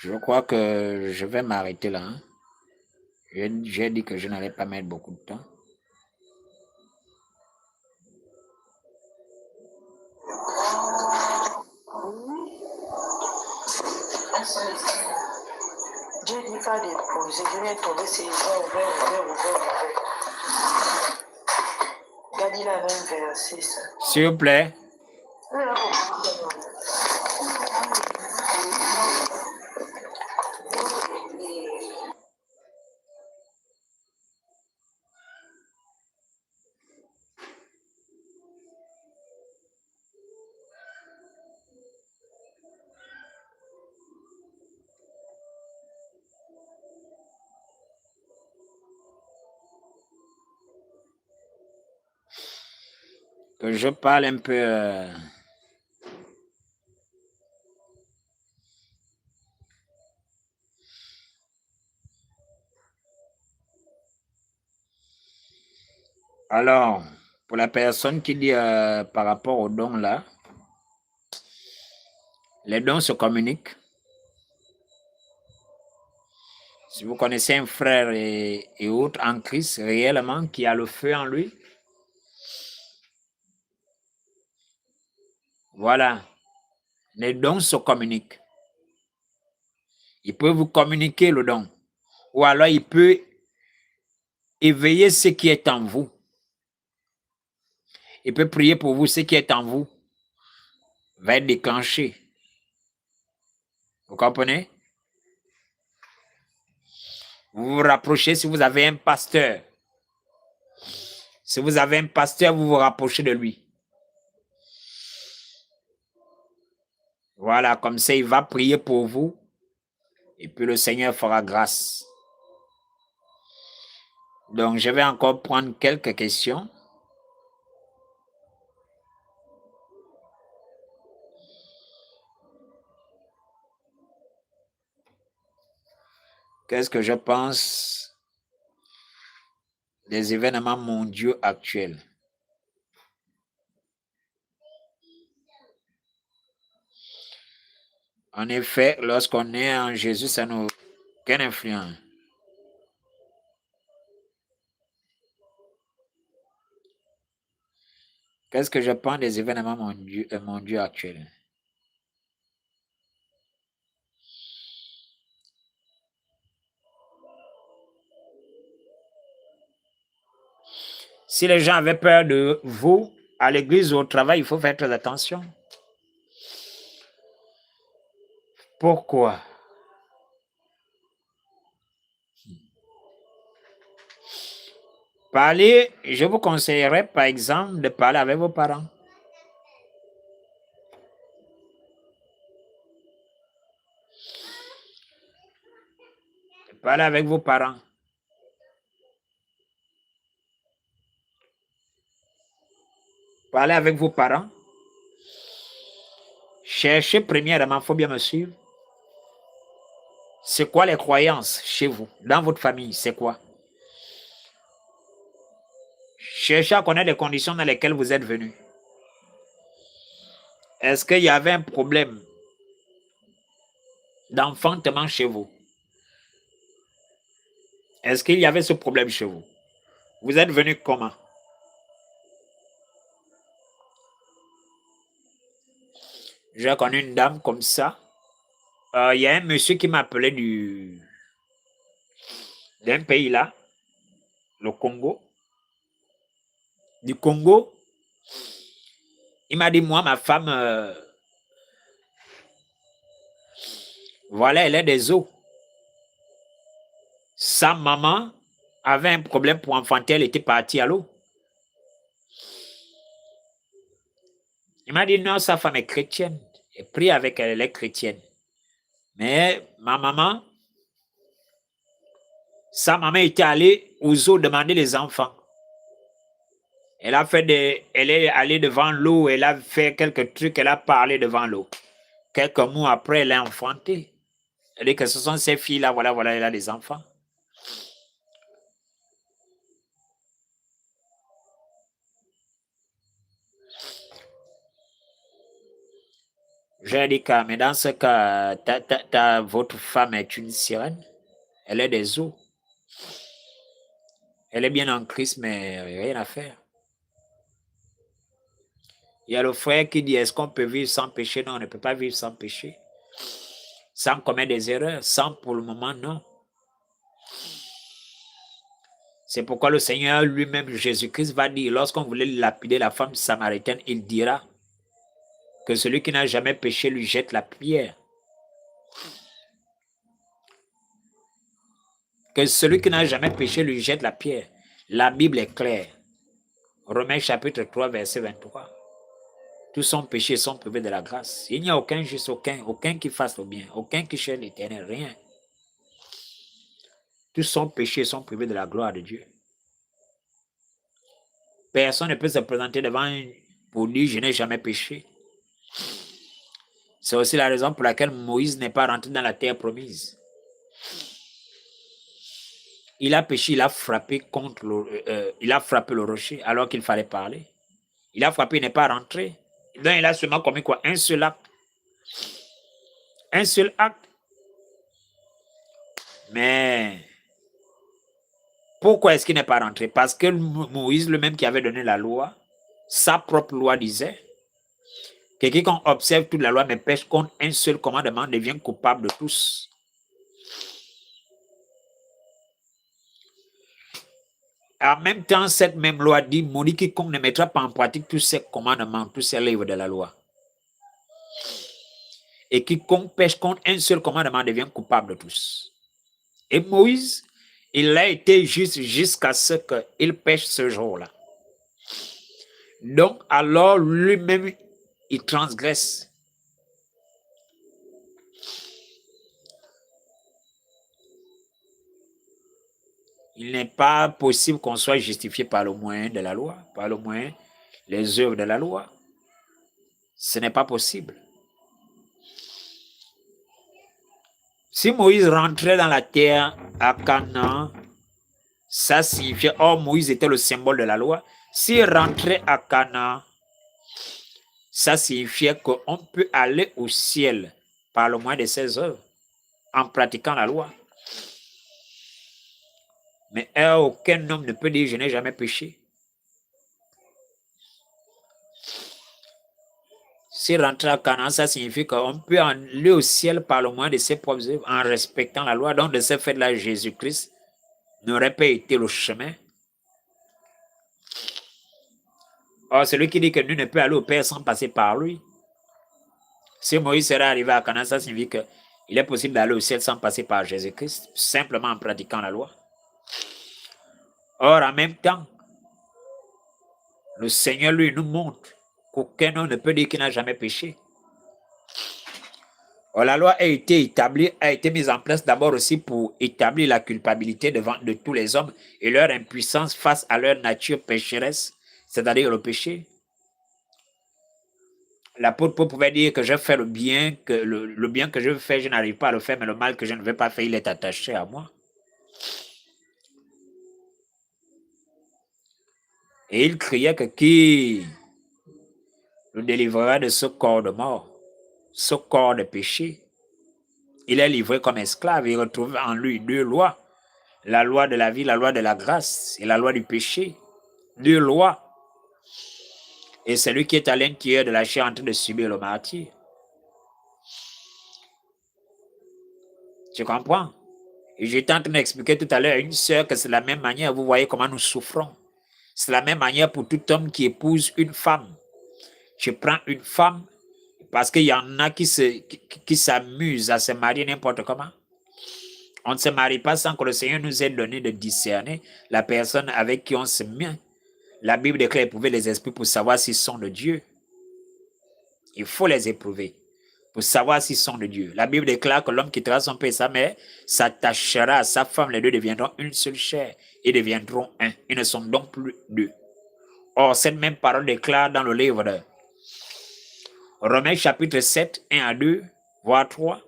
Je crois que je vais m'arrêter là. Hein? J'ai dit que je n'allais pas mettre beaucoup de temps. Dieu dit pas déposer, je viens tomber, c'est ouvert. Regardez la même verset, ça. S'il vous plaît. Que je parle un peu. Alors, pour la personne qui dit par rapport aux dons là, les dons se communiquent. Si vous connaissez un frère et autre en Christ réellement qui a le feu en lui, voilà, les dons se communiquent. Il peut vous communiquer le don. Ou alors il peut éveiller ce qui est en vous. Il peut prier pour vous, ce qui est en vous va être déclenché. Vous comprenez? Vous vous rapprochez si vous avez un pasteur. Si vous avez un pasteur, vous vous rapprochez de lui. Voilà, comme ça, il va prier pour vous. Et puis le Seigneur fera grâce. Donc, je vais encore prendre quelques questions. Qu'est-ce que je pense des événements mondiaux actuels? En effet, lorsqu'on est en Jésus, ça n'a aucune influence. Qu'est-ce que je pense des événements mondiaux actuels? Si les gens avaient peur de vous, à l'église ou au travail, il faut faire très attention. Pourquoi? Parler, je vous conseillerais par exemple de parler avec vos parents. Parlez avec vos parents. Parlez avec vos parents. Cherchez premièrement, il faut bien me suivre. C'est quoi les croyances chez vous, dans votre famille? C'est quoi? Cherchez à connaître les conditions dans lesquelles vous êtes venu. Est-ce qu'il y avait un problème d'enfantement chez vous? Est-ce qu'il y avait ce problème chez vous? Vous êtes venu comment? J'ai connu une dame comme ça. Il y a un monsieur qui m'appelait d'un pays là, le Congo. Du Congo, il m'a dit, moi, ma femme, voilà, elle est des os. Sa maman avait un problème pour enfanter, elle était partie à l'eau. Il m'a dit, non, sa femme est chrétienne. Et prie avec elle, elle est chrétienne. Mais ma maman, sa maman était allée aux eaux demander les enfants. Elle est allée devant l'eau, elle a fait quelques trucs, elle a parlé devant l'eau. Quelques mois après, elle est enfantée. Elle dit que ce sont ces filles-là, voilà, elle a des enfants. J'ai dit que, mais dans ce cas, votre femme est une sirène. Elle est des eaux. Elle est bien en Christ, mais rien à faire. Il y a le frère qui dit, est-ce qu'on peut vivre sans péché? Non, on ne peut pas vivre sans péché. Sans commettre des erreurs, sans pour le moment, non. C'est pourquoi le Seigneur lui-même, Jésus-Christ, va dire, lorsqu'on voulait lapider la femme samaritaine, il dira que celui qui n'a jamais péché lui jette la pierre. Que celui qui n'a jamais péché lui jette la pierre. La Bible est claire. Romains chapitre 3, verset 23. Tous sont péchés, sont privés de la grâce. Il n'y a aucun juste, aucun qui fasse le bien, aucun qui cherche l'éternel, rien. Tous sont péchés, sont privés de la gloire de Dieu. Personne ne peut se présenter devant pour dire je n'ai jamais péché. C'est aussi la raison pour laquelle Moïse n'est pas rentré dans la terre promise. Il a péché, il a frappé le rocher alors qu'il fallait parler. Il a frappé, il n'est pas rentré. Donc il a seulement commis quoi? Un seul acte. Un seul acte. Mais pourquoi est-ce qu'il n'est pas rentré? Parce que Moïse, le même qui avait donné la loi, sa propre loi disait que quiconque observe toute la loi mais pêche contre un seul commandement devient coupable de tous. En même temps, cette même loi dit, maudit quiconque ne mettra pas en pratique tous ces commandements, tous ces livres de la loi. Et quiconque pêche contre un seul commandement devient coupable de tous. Et Moïse, il a été juste jusqu'à ce qu'il pêche ce jour-là. Donc, alors, lui-même, il transgresse. Il n'est pas possible qu'on soit justifié par le moyen de la loi, par le moyen des œuvres de la loi. Ce n'est pas possible. Si Moïse rentrait dans la terre à Canaan, ça signifiait, Moïse était le symbole de la loi. S'il rentrait à Canaan, ça signifiait qu'on peut aller au ciel par le moyen de ses œuvres, en pratiquant la loi. Mais aucun homme ne peut dire je n'ai jamais péché. Si rentrer à Canaan, ça signifie qu'on peut aller au ciel par le moyen de ses propres œuvres en respectant la loi. Donc, de ce fait-là, Jésus-Christ n'aurait pas été le chemin. Or, celui qui dit que nul ne peut aller au Père sans passer par lui. Si Moïse serait arrivé à Canaan, ça signifie qu'il est possible d'aller au ciel sans passer par Jésus-Christ, simplement en pratiquant la loi. Or, en même temps, le Seigneur, lui, nous montre qu'aucun homme ne peut dire qu'il n'a jamais péché. Or, la loi a été établie, a été mise en place d'abord aussi pour établir la culpabilité de tous les hommes et leur impuissance face à leur nature pécheresse, c'est-à-dire le péché. l'apôtre Paul pouvait dire que je fais le bien, que le bien que je veux faire, je n'arrive pas à le faire, mais le mal que je ne veux pas faire, il est attaché à moi. Et il criait que qui le délivrera de ce corps de mort, ce corps de péché. Il est livré comme esclave, il retrouve en lui deux lois, la loi de la vie, la loi de la grâce et la loi du péché. Deux lois. Et c'est lui qui est à l'intérieur de la chair en train de subir le martyre. Tu comprends? Et j'étais en train d'expliquer tout à l'heure à une sœur que c'est de la même manière, vous voyez comment nous souffrons. C'est la même manière pour tout homme qui épouse une femme. Je prends une femme parce qu'il y en a qui s'amusent à se marier n'importe comment. On ne se marie pas sans que le Seigneur nous ait donné de discerner la personne avec qui on se met. La Bible déclare éprouver les esprits pour savoir s'ils sont de Dieu. Il faut les éprouver pour savoir s'ils sont de Dieu. La Bible déclare que l'homme quittera son père et sa mère, s'attachera à sa femme, les deux deviendront une seule chair et deviendront un. Ils ne sont donc plus deux. Or, cette même parole déclare dans le livre de Romains chapitre 7, 1 à 2, voire 3,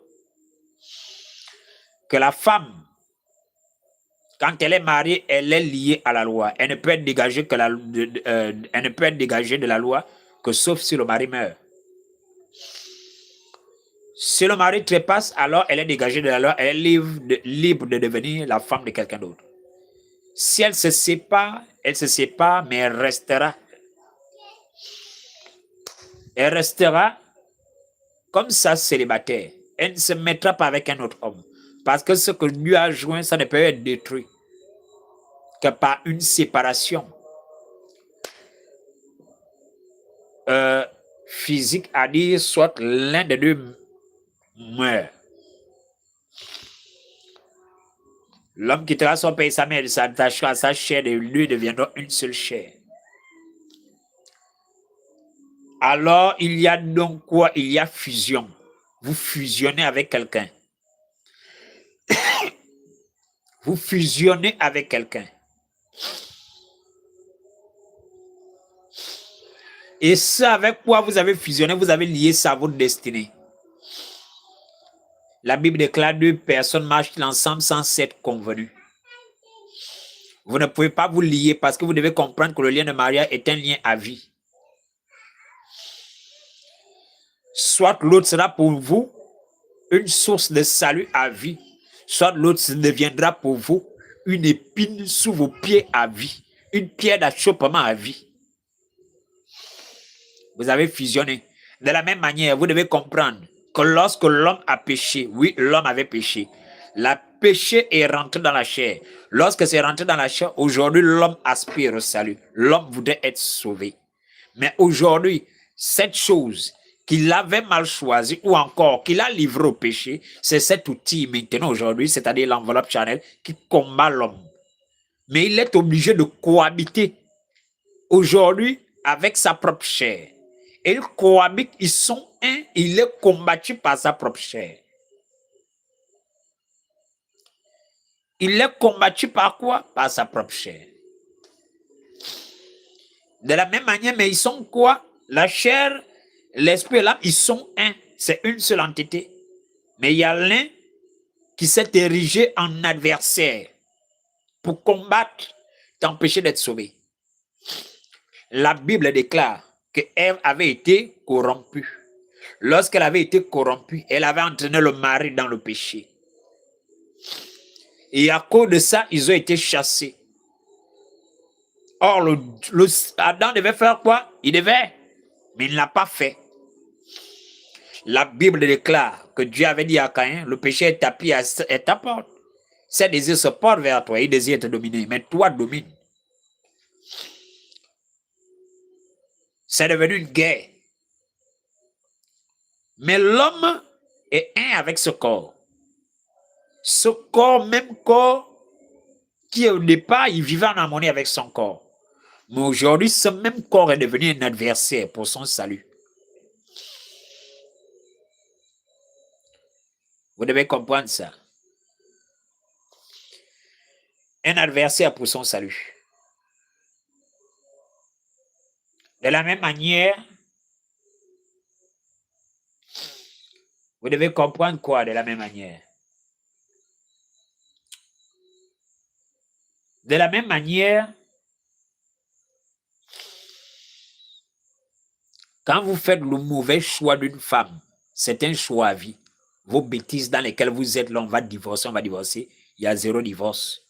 que la femme, quand elle est mariée, elle est liée à la loi. Elle ne peut être dégagée, elle ne peut être dégagée de la loi que sauf si le mari meurt. Si le mari trépasse, alors elle est dégagée de la loi, elle est libre de devenir la femme de quelqu'un d'autre. Si elle se sépare, mais elle restera. Elle restera comme ça célibataire. Elle ne se mettra pas avec un autre homme. Parce que ce que Dieu a joint, ça ne peut être détruit que par une séparation physique, à dire soit l'un des deux meurt. L'homme quittera son père et sa mère, s'attachera à sa chair, et lui deviendra une seule chair. Alors, il y a donc quoi? Il y a fusion. Vous fusionnez avec quelqu'un. Vous fusionnez avec quelqu'un. Et ça, avec quoi vous avez fusionné, vous avez lié ça à votre destinée. La Bible déclare deux personnes marchent ensemble sans s'être convenues. Vous ne pouvez pas vous lier parce que vous devez comprendre que le lien de mariage est un lien à vie. Soit l'autre sera pour vous une source de salut à vie, soit l'autre deviendra pour vous une épine sous vos pieds à vie, une pierre d'achoppement à vie. Vous avez fusionné. De la même manière, vous devez comprendre que lorsque l'homme a péché, oui, l'homme avait péché. Le péché est rentré dans la chair. Lorsque c'est rentré dans la chair, aujourd'hui, l'homme aspire au salut. L'homme voudrait être sauvé. Mais aujourd'hui, cette chose qu'il avait mal choisie ou encore qu'il a livré au péché, c'est cet outil maintenant aujourd'hui, c'est-à-dire l'enveloppe charnelle, qui combat l'homme. Mais il est obligé de cohabiter aujourd'hui avec sa propre chair. Et ils cohabitent, ils sont un, il est combattu par sa propre chair. Il est combattu par quoi? Par sa propre chair. De la même manière, mais ils sont quoi? La chair, l'esprit et l'âme, ils sont un. C'est une seule entité. Mais il y a l'un qui s'est érigé en adversaire pour combattre, t'empêcher d'être sauvé. La Bible déclare que Ève avait été corrompue. Lorsqu'elle avait été corrompue, elle avait entraîné le mari dans le péché. Et à cause de ça, ils ont été chassés. Or, Adam devait faire quoi? Il devait, mais il ne l'a pas fait. La Bible déclare que Dieu avait dit à Caïn, le péché est tapis à ta porte. Ses désirs se portent vers toi, il désire te dominer, mais toi domine. C'est devenu une guerre. Mais l'homme est un avec ce corps. Ce corps, même corps, qui au départ, il vivait en harmonie avec son corps. Mais aujourd'hui, ce même corps est devenu un adversaire pour son salut. Vous devez comprendre ça. Un adversaire pour son salut. De la même manière, Vous devez comprendre quoi de la même manière? De la même manière, quand vous faites le mauvais choix d'une femme, c'est un choix à vie. Vos bêtises dans lesquelles vous êtes là, on va divorcer, il y a zéro divorce.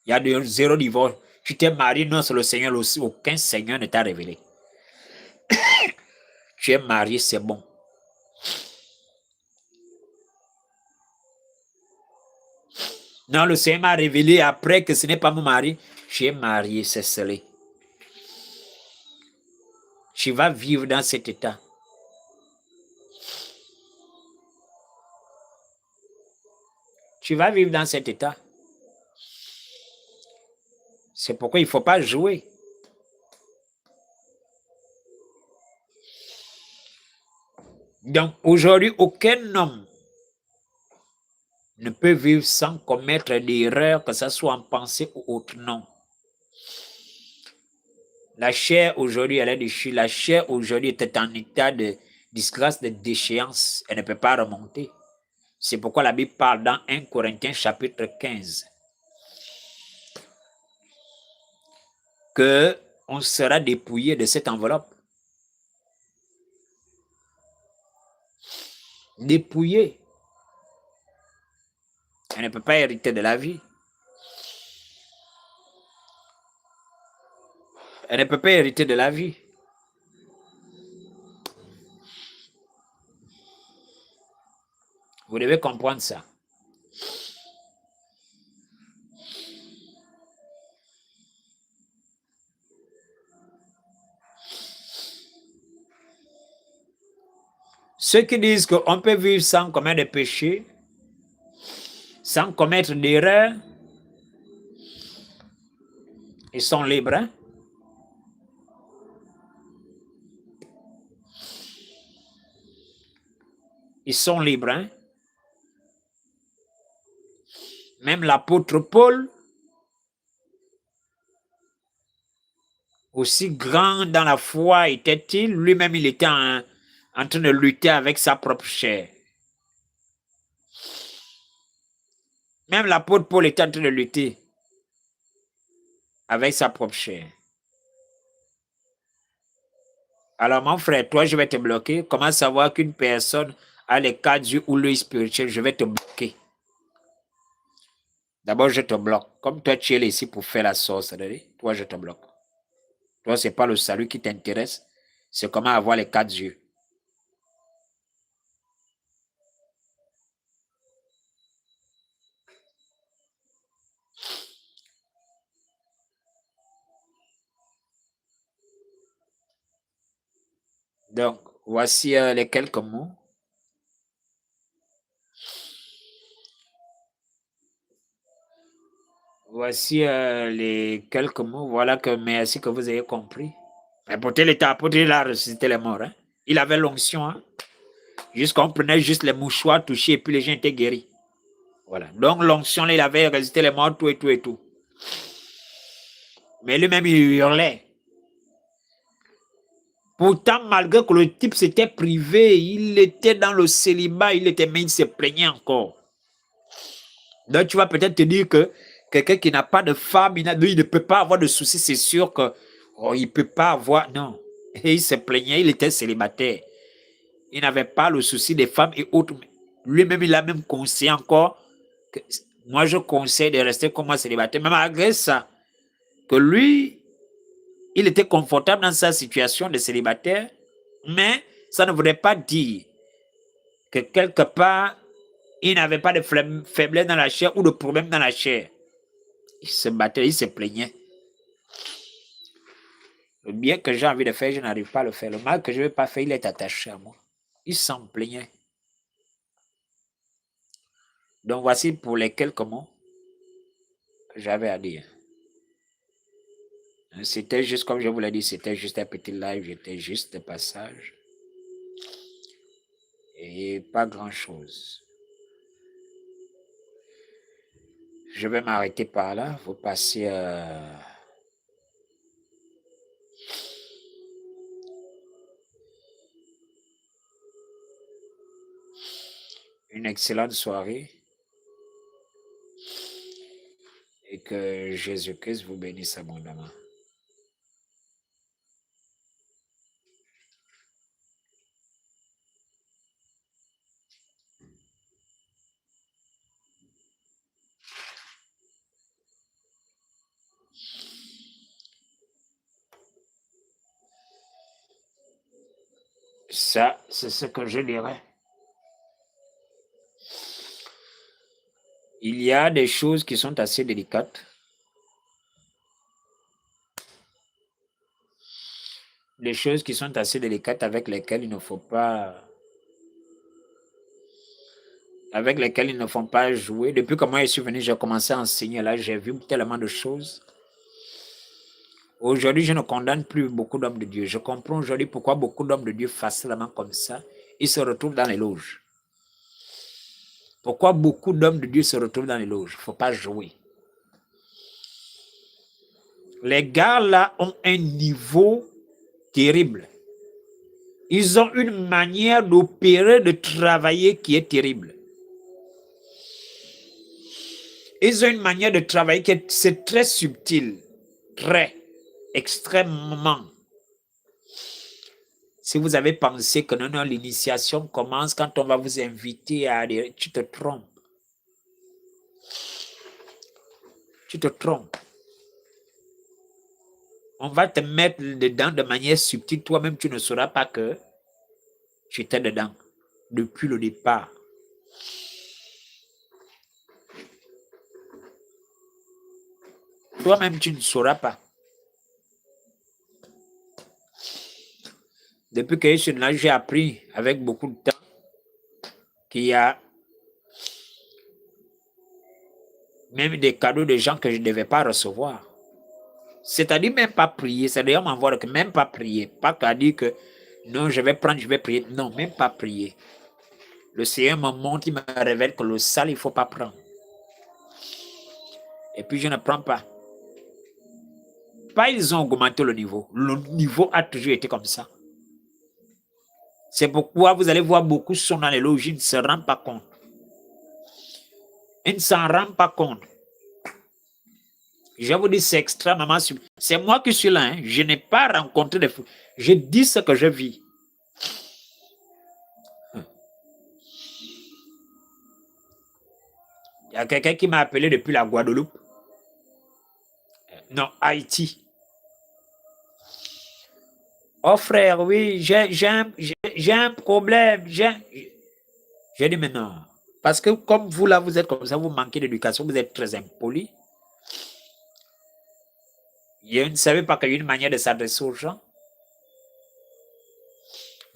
Il y a zéro divorce. Tu t'es marié, non, c'est le Seigneur aussi. Aucun Seigneur ne t'a révélé. Tu es marié, c'est bon. Non, le Seigneur m'a révélé après que ce n'est pas mon mari. Tu es marié, c'est scellé. Tu vas vivre dans cet état. Tu vas vivre dans cet état. C'est pourquoi il ne faut pas jouer. Donc, aujourd'hui, aucun homme ne peut vivre sans commettre d'erreurs, que ce soit en pensée ou autre. Non. La chair, aujourd'hui, elle est déchue. La chair, aujourd'hui, est en état de disgrâce, de déchéance. Elle ne peut pas remonter. C'est pourquoi la Bible parle dans 1 Corinthiens chapitre 15 qu'on sera dépouillé de cette enveloppe. Dépouillé. Elle ne peut pas hériter de la vie. Elle ne peut pas hériter de la vie. Vous devez comprendre ça. Ceux qui disent qu'on peut vivre sans commettre de péché, sans commettre d'erreur, ils sont libres. Hein? Ils sont libres. Hein? Même l'apôtre Paul, aussi grand dans la foi était-il, lui-même il était en train de lutter avec sa propre chair. Même l'apôtre Paul était en train de lutter avec sa propre chair. Alors mon frère, toi je vais te bloquer. Comment savoir qu'une personne a les quatre yeux ou l'œil spirituel? Je vais te bloquer. D'abord je te bloque. Comme toi tu es ici pour faire la sorcellerie, toi je te bloque. Toi c'est pas le salut qui t'intéresse, c'est comment avoir les quatre yeux. Donc, voici les quelques mots. Voici les quelques mots. Voilà que merci que vous ayez compris. Mais apôtre, il a ressuscité les morts. Hein? Il avait l'onction. Hein? Jusqu'on prenait juste les mouchoirs touchés et puis les gens étaient guéris. Voilà. Donc l'onction, il avait ressuscité les morts, tout et tout et tout. Mais lui-même, il hurlait. Pourtant, malgré que le type s'était privé, il était dans le célibat, mais il se plaignait encore. Donc, tu vas peut-être te dire que quelqu'un qui n'a pas de femme, il ne peut pas avoir de soucis, c'est sûr que il ne peut pas avoir. Non. Et il se plaignait, il était célibataire. Il n'avait pas le souci des femmes et autres. Lui-même, il a même conseillé encore que moi, je conseille de rester comme moi célibataire. Mais malgré ça, que lui, il était confortable dans sa situation de célibataire, mais ça ne voudrait pas dire que quelque part, il n'avait pas de faiblesse dans la chair ou de problème dans la chair. Il se battait, il se plaignait. Le bien que j'ai envie de faire, je n'arrive pas à le faire. Le mal que je ne veux pas faire, il est attaché à moi. Il s'en plaignait. Donc voici pour les quelques mots que j'avais à dire. C'était juste, comme je vous l'ai dit, c'était juste un petit live, j'étais juste de passage. Et pas grand-chose. Je vais m'arrêter par là. Vous passez une excellente soirée et que Jésus-Christ vous bénisse abondamment. Ça, c'est ce que je dirais. Il y a des choses qui sont assez délicates. Des choses qui sont assez délicates avec lesquelles il ne faut pas... avec lesquelles ils ne font pas jouer. Depuis que moi je suis venu, j'ai commencé à enseigner. Là, j'ai vu tellement de choses. Aujourd'hui, je ne condamne plus beaucoup d'hommes de Dieu. Je comprends aujourd'hui pourquoi beaucoup d'hommes de Dieu facilement comme ça, ils se retrouvent dans les loges. Pourquoi beaucoup d'hommes de Dieu se retrouvent dans les loges? Il ne faut pas jouer. Les gars là ont un niveau terrible. Ils ont une manière d'opérer, de travailler qui est terrible. Ils ont une manière de travailler qui est très subtil, très, extrêmement. Si vous avez pensé que non, l'initiation commence quand on va vous inviter à aller, tu te trompes. Tu te trompes. On va te mettre dedans de manière subtile. Toi-même, tu ne sauras pas que tu étais dedans depuis le départ. Toi-même, tu ne sauras pas. Depuis que je suis là, j'ai appris avec beaucoup de temps qu'il y a même des cadeaux de gens que je ne devais pas recevoir. C'est-à-dire même pas prier. C'est-à-dire m'envoie que même pas prier. Pas qu'à dire que non, je vais prendre, je vais prier. Non, même pas prier. Le Seigneur me montre, il me révèle que le sale, il ne faut pas prendre. Et puis je ne prends pas. Pas ils ont augmenté le niveau. Le niveau a toujours été comme ça. C'est pourquoi vous allez voir beaucoup sont dans les loges, ils ne se rendent pas compte. Ils ne s'en rendent pas compte. Je vous dis, c'est extrêmement subtil. C'est moi qui suis là. Hein. Je n'ai pas rencontré des fous. Je dis ce que je vis. Il y a quelqu'un qui m'a appelé depuis la Guadeloupe. Non, Haïti. Oh frère, oui, j'ai un problème. J'ai dit, mais non. Parce que comme vous là, vous êtes comme ça, vous manquez d'éducation, vous êtes très impoli. Je ne savais pas qu'il y a une manière de s'adresser aux gens.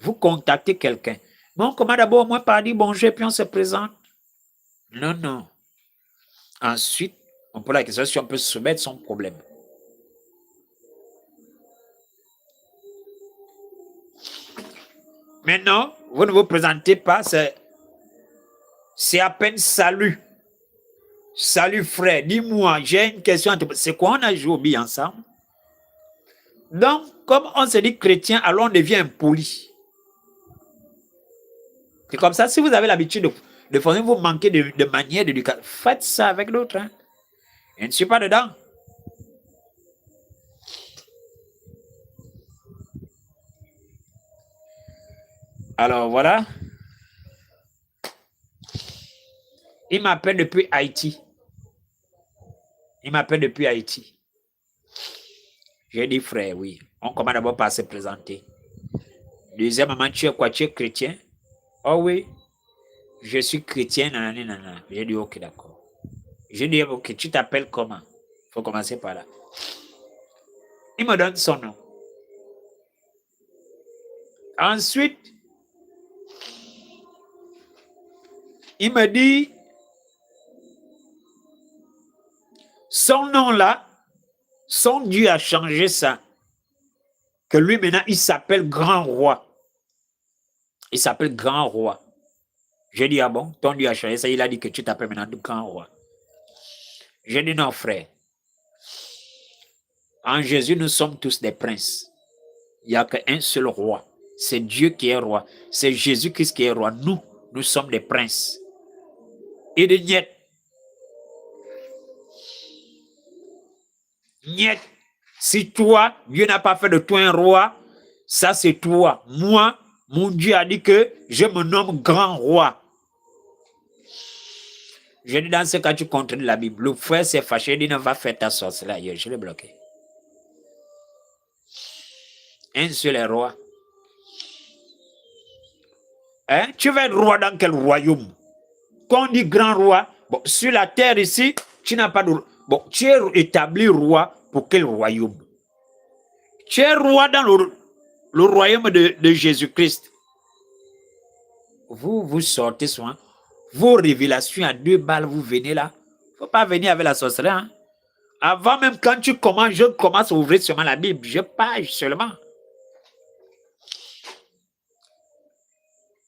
Vous contactez quelqu'un. Bon, comment d'abord, moi, par dire bonjour, et puis on se présente. Non, non. Ensuite, on pose la question si on peut soumettre son problème. Maintenant, vous ne vous présentez pas, c'est à peine salut. Salut frère, dis-moi, j'ai une question. C'est quoi on a joué au billes ensemble? Donc, comme on se dit chrétien, alors on devient impoli. C'est comme ça, si vous avez l'habitude de faire, vous manquez de manière d'éducation, faites ça avec l'autre. Hein. Je ne suis pas dedans. Alors voilà. Il m'appelle depuis Haïti. Il m'appelle depuis Haïti. J'ai dit, frère, oui. On commence d'abord par se présenter. Deuxièmement, tu es quoi? Tu es chrétien? Oh oui. Je suis chrétien, nanana. J'ai dit, ok, d'accord. J'ai dit, ok, tu t'appelles comment? Il faut commencer par là. Il me donne son nom. Ensuite, il me dit, son nom là, son Dieu a changé ça. Que lui maintenant, il s'appelle Grand Roi. Il s'appelle Grand Roi. J'ai dit, ah bon, ton Dieu a changé ça. Il a dit que tu t'appelles maintenant Grand Roi. J'ai dit, non frère. En Jésus, nous sommes tous des princes. Il n'y a qu'un seul roi. C'est Dieu qui est roi. C'est Jésus-Christ qui est roi. Nous sommes des princes. et de niet. Niet. Si toi, Dieu n'a pas fait de toi un roi, ça c'est toi. Moi, mon Dieu a dit que je me nomme grand roi. Je dis dans ce cas, tu contredis la Bible. Le frère s'est fâché, il dit, ne va faire ta sorcellerie. Je l'ai bloqué. Un seul est roi. Hein? Tu vas être roi dans quel royaume? Quand on dit grand roi, bon, sur la terre ici, tu n'as pas de... Bon, tu es établi roi pour quel royaume? Tu es roi dans le royaume de Jésus-Christ. Vous sortez souvent. Vos révélations à 2 balles, vous venez là. Il ne faut pas venir avec la sorcellerie. Hein? Avant même, quand tu commences, je commence à ouvrir seulement la Bible. Je page seulement.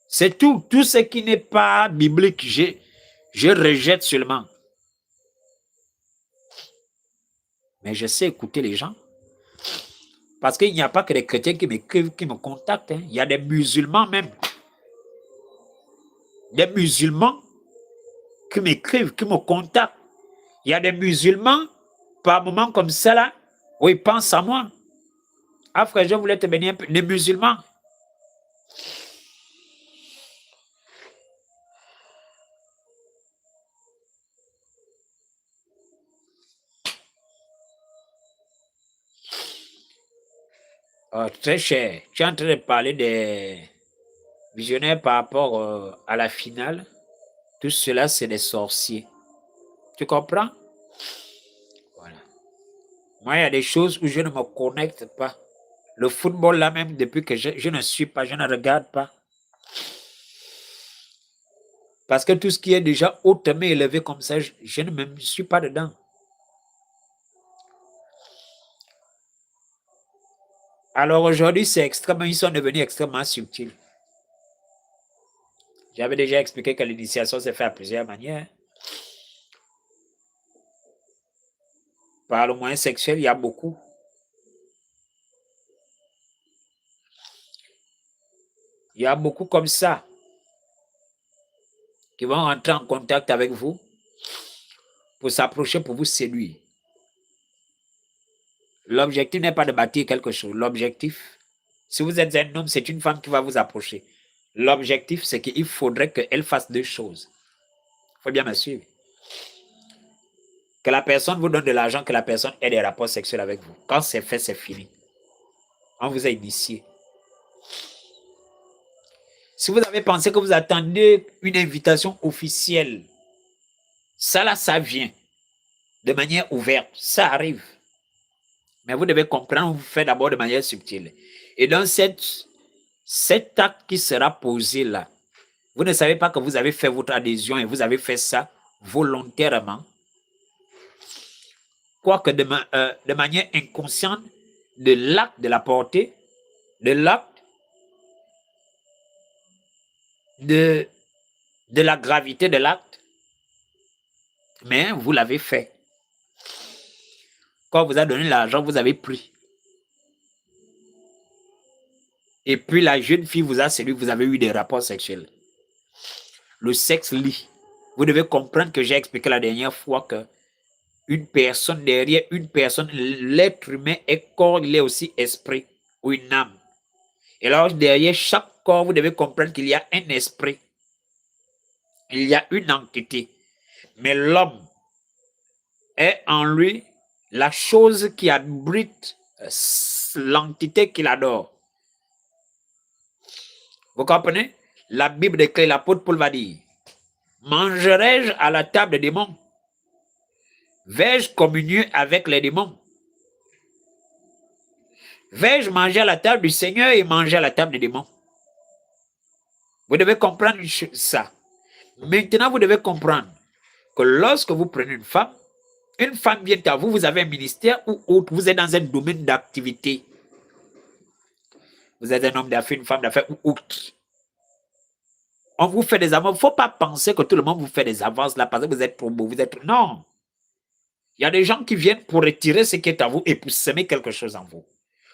C'est tout. Tout ce qui n'est pas biblique, je rejette seulement. Mais je sais écouter les gens. Parce qu'il n'y a pas que des chrétiens qui m'écrivent, qui me contactent. Hein. Il y a des musulmans même. Des musulmans qui m'écrivent, qui me contactent. Il y a des musulmans, par moments comme ça là, où ils pensent à moi. Ah frère, je voulais te bénir un peu. Les musulmans. Oh, très cher. Tu es en train de parler des visionnaires par rapport à la finale. Tout cela, c'est des sorciers. Tu comprends? Voilà. Moi, il y a des choses où je ne me connecte pas. Le football, là même, depuis que je ne suis pas, je ne regarde pas. Parce que tout ce qui est déjà hautement élevé comme ça, je ne me suis pas dedans. Alors aujourd'hui, c'est extrêmement, ils sont devenus extrêmement subtils. J'avais déjà expliqué que l'initiation s'est faite à plusieurs manières. Par le moyen sexuel, il y a beaucoup. Il y a beaucoup comme ça qui vont rentrer en contact avec vous pour s'approcher, pour vous séduire. L'objectif n'est pas de bâtir quelque chose. L'objectif, si vous êtes un homme, c'est une femme qui va vous approcher. L'objectif, c'est qu'il faudrait qu'elle fasse 2 choses. Il faut bien me suivre. Que la personne vous donne de l'argent, que la personne ait des rapports sexuels avec vous. Quand c'est fait, c'est fini. On vous a initié. Si vous avez pensé que vous attendez une invitation officielle, ça là, ça vient de manière ouverte. Ça arrive. Mais vous devez comprendre, vous faites d'abord de manière subtile. Et dans cet acte qui sera posé là, vous ne savez pas que vous avez fait votre adhésion et vous avez fait ça volontairement. Quoique de manière inconsciente, de l'acte de la portée, de l'acte de la gravité de l'acte, mais vous l'avez fait. Quand on vous a donné l'argent, vous avez pris. Et puis la jeune fille vous a séduit, vous avez eu des rapports sexuels. Le sexe lie. Vous devez comprendre que j'ai expliqué la dernière fois que une personne, derrière une personne, l'être humain est corps, il est aussi esprit ou une âme. Et alors derrière chaque corps, vous devez comprendre qu'il y a un esprit. Il y a une entité. Mais l'homme est en lui la chose qui abrite l'entité qu'il adore. Vous comprenez? La Bible déclare, l'apôtre Paul va dire, mangerai-je à la table des démons? Vais-je communier avec les démons? Vais-je manger à la table du Seigneur et manger à la table des démons? Vous devez comprendre ça. Maintenant, vous devez comprendre que lorsque vous prenez une femme vient à vous, vous avez un ministère ou autre, vous êtes dans un domaine d'activité. Vous êtes un homme d'affaires, une femme d'affaires ou autre. On vous fait des avances. Il ne faut pas penser que tout le monde vous fait des avances là parce que vous êtes trop beau. Vous êtes... Non. Il y a des gens qui viennent pour retirer ce qui est à vous et pour semer quelque chose en vous.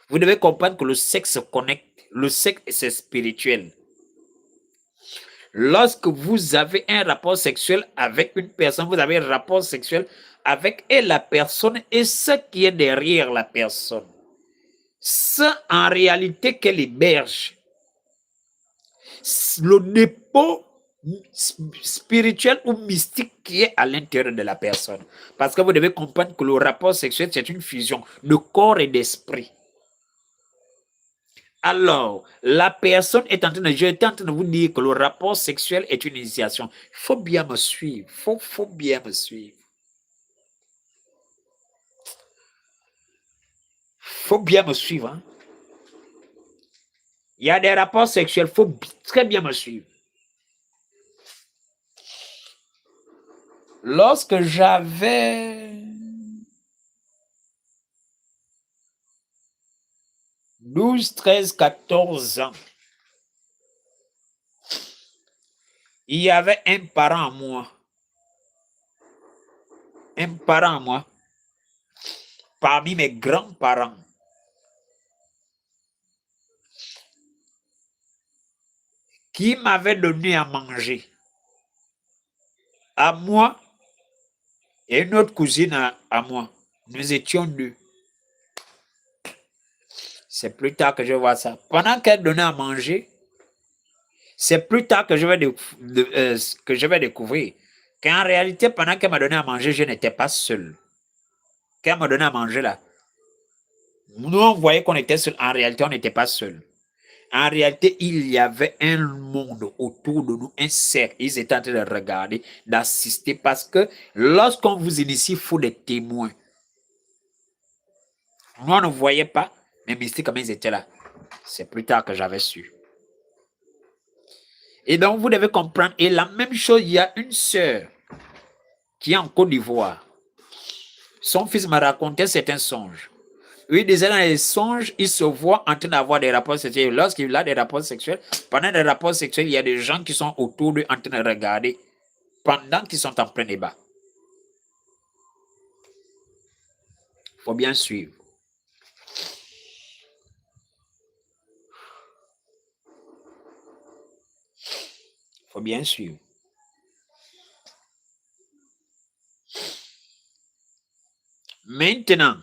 Vous devez comprendre que le sexe se connecte. Le sexe, c'est spirituel. Lorsque vous avez un rapport sexuel avec une personne, vous avez un rapport sexuel avec et la personne et ce qui est derrière la personne. Ce, en réalité, qu'elle héberge. Le dépôt spirituel ou mystique qui est à l'intérieur de la personne. Parce que vous devez comprendre que le rapport sexuel, c'est une fusion de corps et d'esprit. Alors, la personne est en train de, j'étais en train de vous dire que le rapport sexuel est une initiation. Il faut bien me suivre. Il faut bien me suivre. Il faut bien me suivre. Hein? Il y a des rapports sexuels, il faut très bien me suivre. Lorsque j'avais 12, 13, 14 ans, il y avait un parent à moi, parmi mes grands-parents, qui m'avait donné à manger. À moi et une autre cousine à moi. Nous étions deux. C'est plus tard que je vois ça. Pendant qu'elle donnait à manger, c'est plus tard que je vais découvrir qu'en réalité, pendant qu'elle m'a donné à manger, je n'étais pas seul. Quand elle m'a donné à manger là, nous on voyait qu'on était seul. En réalité, on n'était pas seul. En réalité, il y avait un monde autour de nous, un cercle. Ils étaient en train de regarder, d'assister, parce que lorsqu'on vous initie, il faut des témoins. Nous, on ne voyait pas, mais mystiquement, ils étaient là. C'est plus tard que j'avais su. Et donc, vous devez comprendre. Et la même chose, il y a une sœur qui est en Côte d'Ivoire. Son fils m'a raconté certains songes. Oui, déjà dans les songes, il se voit en train d'avoir des rapports sexuels. Lorsqu'il a des rapports sexuels, pendant les rapports sexuels, il y a des gens qui sont autour de lui en train de regarder pendant qu'ils sont en plein débat. Il faut bien suivre. Il faut bien suivre. Maintenant,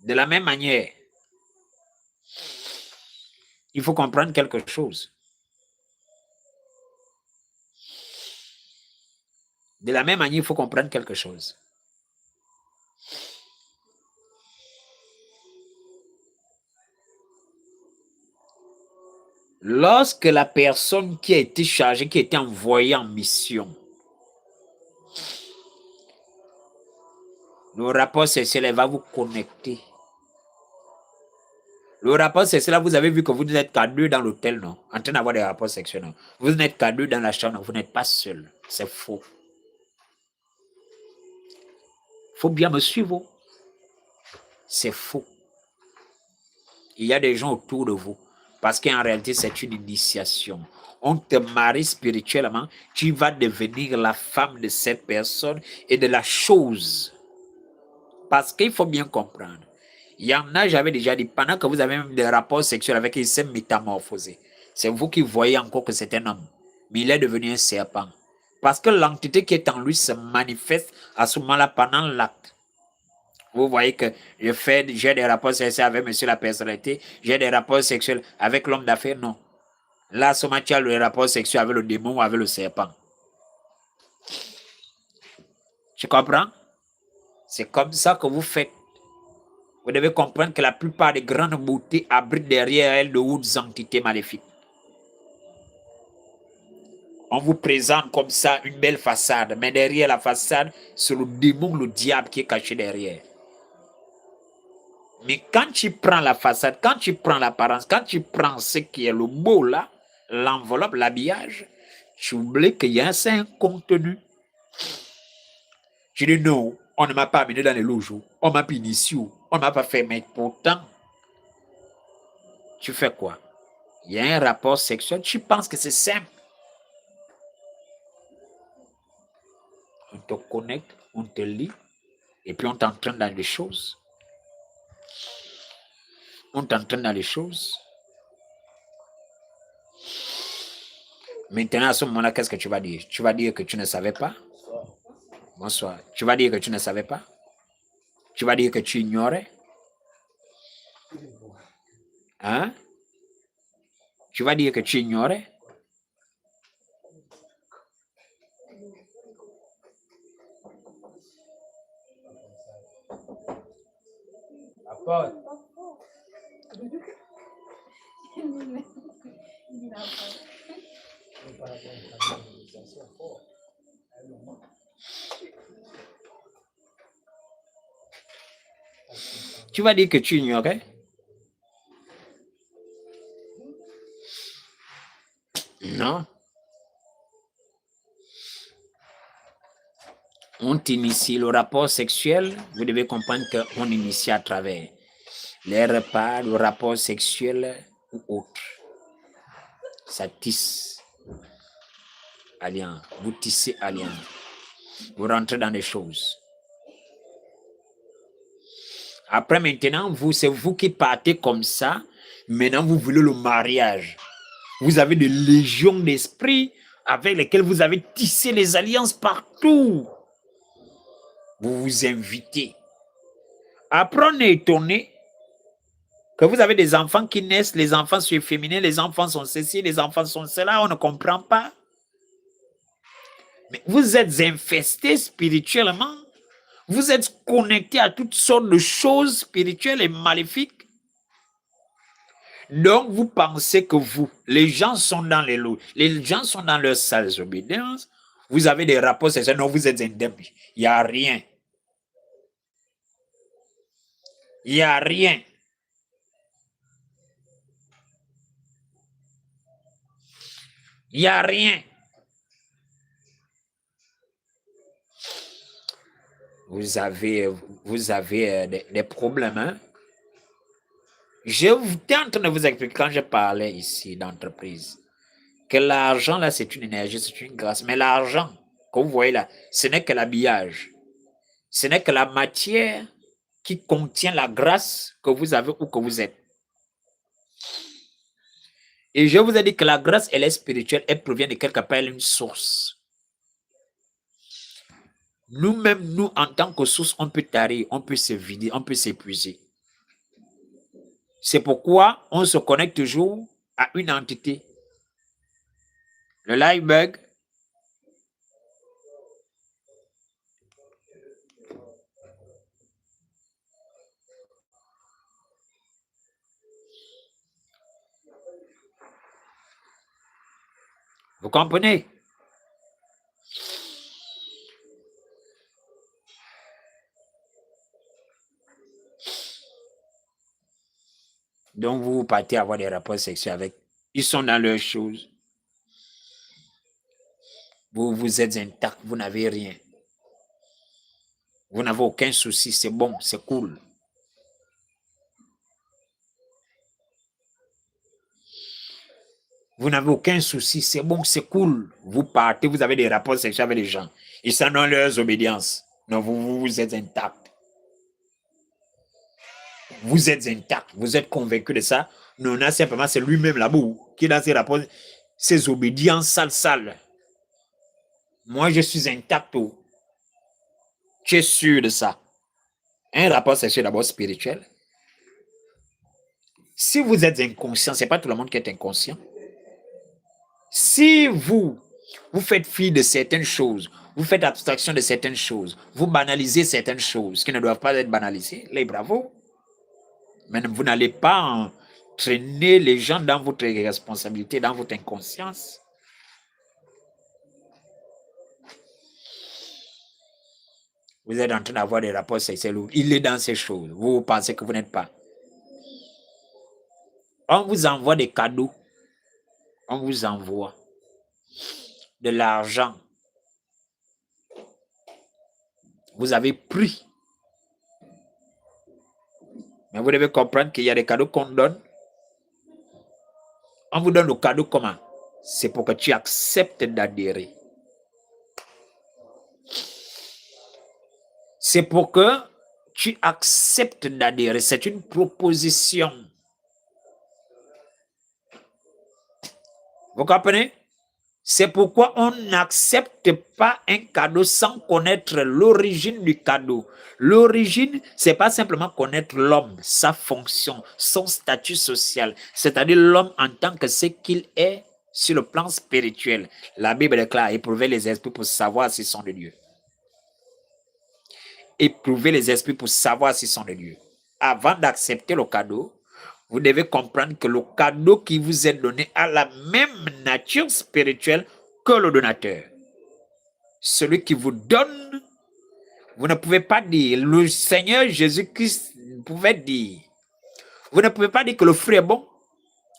de la même manière, il faut comprendre quelque chose. De la même manière, il faut comprendre quelque chose. Lorsque la personne qui a été chargée, qui a été envoyée en mission, le rapport sexuel va vous connecter. Le rapport sexuel, vous avez vu que vous n'êtes qu'à deux dans l'hôtel, non? En train d'avoir des rapports sexuels, non? Vous n'êtes qu'à deux dans la chambre, vous n'êtes pas seul. C'est faux. Il faut bien me suivre. C'est faux. Il y a des gens autour de vous. Parce qu'en réalité, c'est une initiation. On te marie spirituellement, tu vas devenir la femme de cette personne et de la chose. Parce qu'il faut bien comprendre. Il y en a, j'avais déjà dit, pendant que vous avez même des rapports sexuels avec, il s'est métamorphosé. C'est vous qui voyez encore que c'est un homme. Mais il est devenu un serpent. Parce que l'entité qui est en lui se manifeste à ce moment-là pendant l'acte. Vous voyez que j'ai des rapports sexuels avec monsieur la personnalité, j'ai des rapports sexuels avec l'homme d'affaires, non. Là, ce moment, tu as le rapport sexuel avec le démon ou avec le serpent. Tu comprends? C'est comme ça que vous faites. Vous devez comprendre que la plupart des grandes beautés abritent derrière elles de hautes entités maléfiques. On vous présente comme ça une belle façade, mais derrière la façade, c'est le démon, le diable qui est caché derrière. Mais quand tu prends la façade, quand tu prends l'apparence, quand tu prends ce qui est le beau là, l'enveloppe, l'habillage, tu oublies qu'il y a un contenu. Tu dis non, on ne m'a pas amené dans les loges, on m'a pas initié, on ne m'a pas fait, mais pourtant, tu fais quoi? Il y a un rapport sexuel, tu penses que c'est simple. On te connecte, on te lit, et puis on t'entraîne dans les choses. On t'entraîne dans les choses. Maintenant, à ce moment-là, qu'est-ce que tu vas dire? Tu vas dire que tu ne savais pas? Bonsoir. Tu vas dire que tu ne savais pas? Tu vas dire que tu ignorais? Hein? Tu vas dire que tu ignorais? Tu vas dire que tu ignorais? Non. On t'initie le rapport sexuel, vous devez comprendre qu'on initie à travers les repas, le rapport sexuel ou autre. Ça tisse alliance, vous tissez alliance, vous rentrez dans des choses. Après maintenant, c'est vous qui partez comme ça. Maintenant, vous voulez le mariage. Vous avez des légions d'esprits avec lesquels vous avez tissé les alliances partout. Vous vous invitez. Après, on est étonné que vous avez des enfants qui naissent, les enfants sont féminins, les enfants sont ceci, les enfants sont cela, on ne comprend pas. Mais vous êtes infestés spirituellement. Vous êtes connectés à toutes sortes de choses spirituelles et maléfiques. Donc, vous pensez que vous, les gens sont dans les gens sont dans leurs sales obédiences. Vous avez des rapports sexuels, non, vous êtes indemne. Il n'y a rien. Il n'y a rien. Il n'y a rien. Vous avez des problèmes, hein? J'étais en train de vous expliquer quand je parlais ici d'entreprise que l'argent, là, c'est une énergie, c'est une grâce. Mais l'argent, que vous voyez là, ce n'est que l'habillage. Ce n'est que la matière qui contient la grâce que vous avez ou que vous êtes. Et je vous ai dit que la grâce, elle est spirituelle, elle provient de quelque part, elle est une source. Nous-mêmes, nous, en tant que source, on peut tarir, on peut se vider, on peut s'épuiser. C'est pourquoi on se connecte toujours à une entité. Le live bug. Vous comprenez? Donc, vous partez avoir des rapports sexuels avec. Ils sont dans leurs choses. Vous êtes intact, vous n'avez rien. Vous n'avez aucun souci, c'est bon, c'est cool. Vous n'avez aucun souci, c'est bon, c'est cool. Vous partez, vous avez des rapports sexuels avec les gens. Ils sont dans leurs obédiences. Non, vous êtes intact. Vous êtes intact, vous êtes convaincu de ça. Non, là, simplement, c'est lui-même là-bas qui est dans ses rapports, ses obédiences sales. Moi, je suis intact. Tu es sûr de ça? Un rapport sexuel d'abord spirituel. Si vous êtes inconscient, ce n'est pas tout le monde qui est inconscient. Si vous faites fi de certaines choses, vous faites abstraction de certaines choses, vous banalisez certaines choses qui ne doivent pas être banalisées, les bravo. Mais vous n'allez pas entraîner les gens dans votre responsabilité, dans votre inconscience. Vous êtes en train d'avoir des rapports sexuels. Il est dans ces choses. Vous pensez que vous n'êtes pas. On vous envoie des cadeaux. On vous envoie de l'argent. Vous avez pris. Mais vous devez comprendre qu'il y a des cadeaux qu'on donne. On vous donne le cadeau comment? C'est pour que tu acceptes d'adhérer. C'est pour que tu acceptes d'adhérer. C'est une proposition. Vous comprenez? C'est pourquoi on n'accepte pas un cadeau sans connaître l'origine du cadeau. L'origine, c'est pas simplement connaître l'homme, sa fonction, son statut social, c'est-à-dire l'homme en tant que ce qu'il est sur le plan spirituel. La Bible déclare éprouver les esprits pour savoir s'ils sont de Dieu. Éprouver les esprits pour savoir s'ils sont de Dieu. Avant d'accepter le cadeau, vous devez comprendre que le cadeau qui vous est donné a la même nature spirituelle que le donateur. Celui qui vous donne, vous ne pouvez pas dire, le Seigneur Jésus-Christ pouvait dire, vous ne pouvez pas dire que le fruit est bon,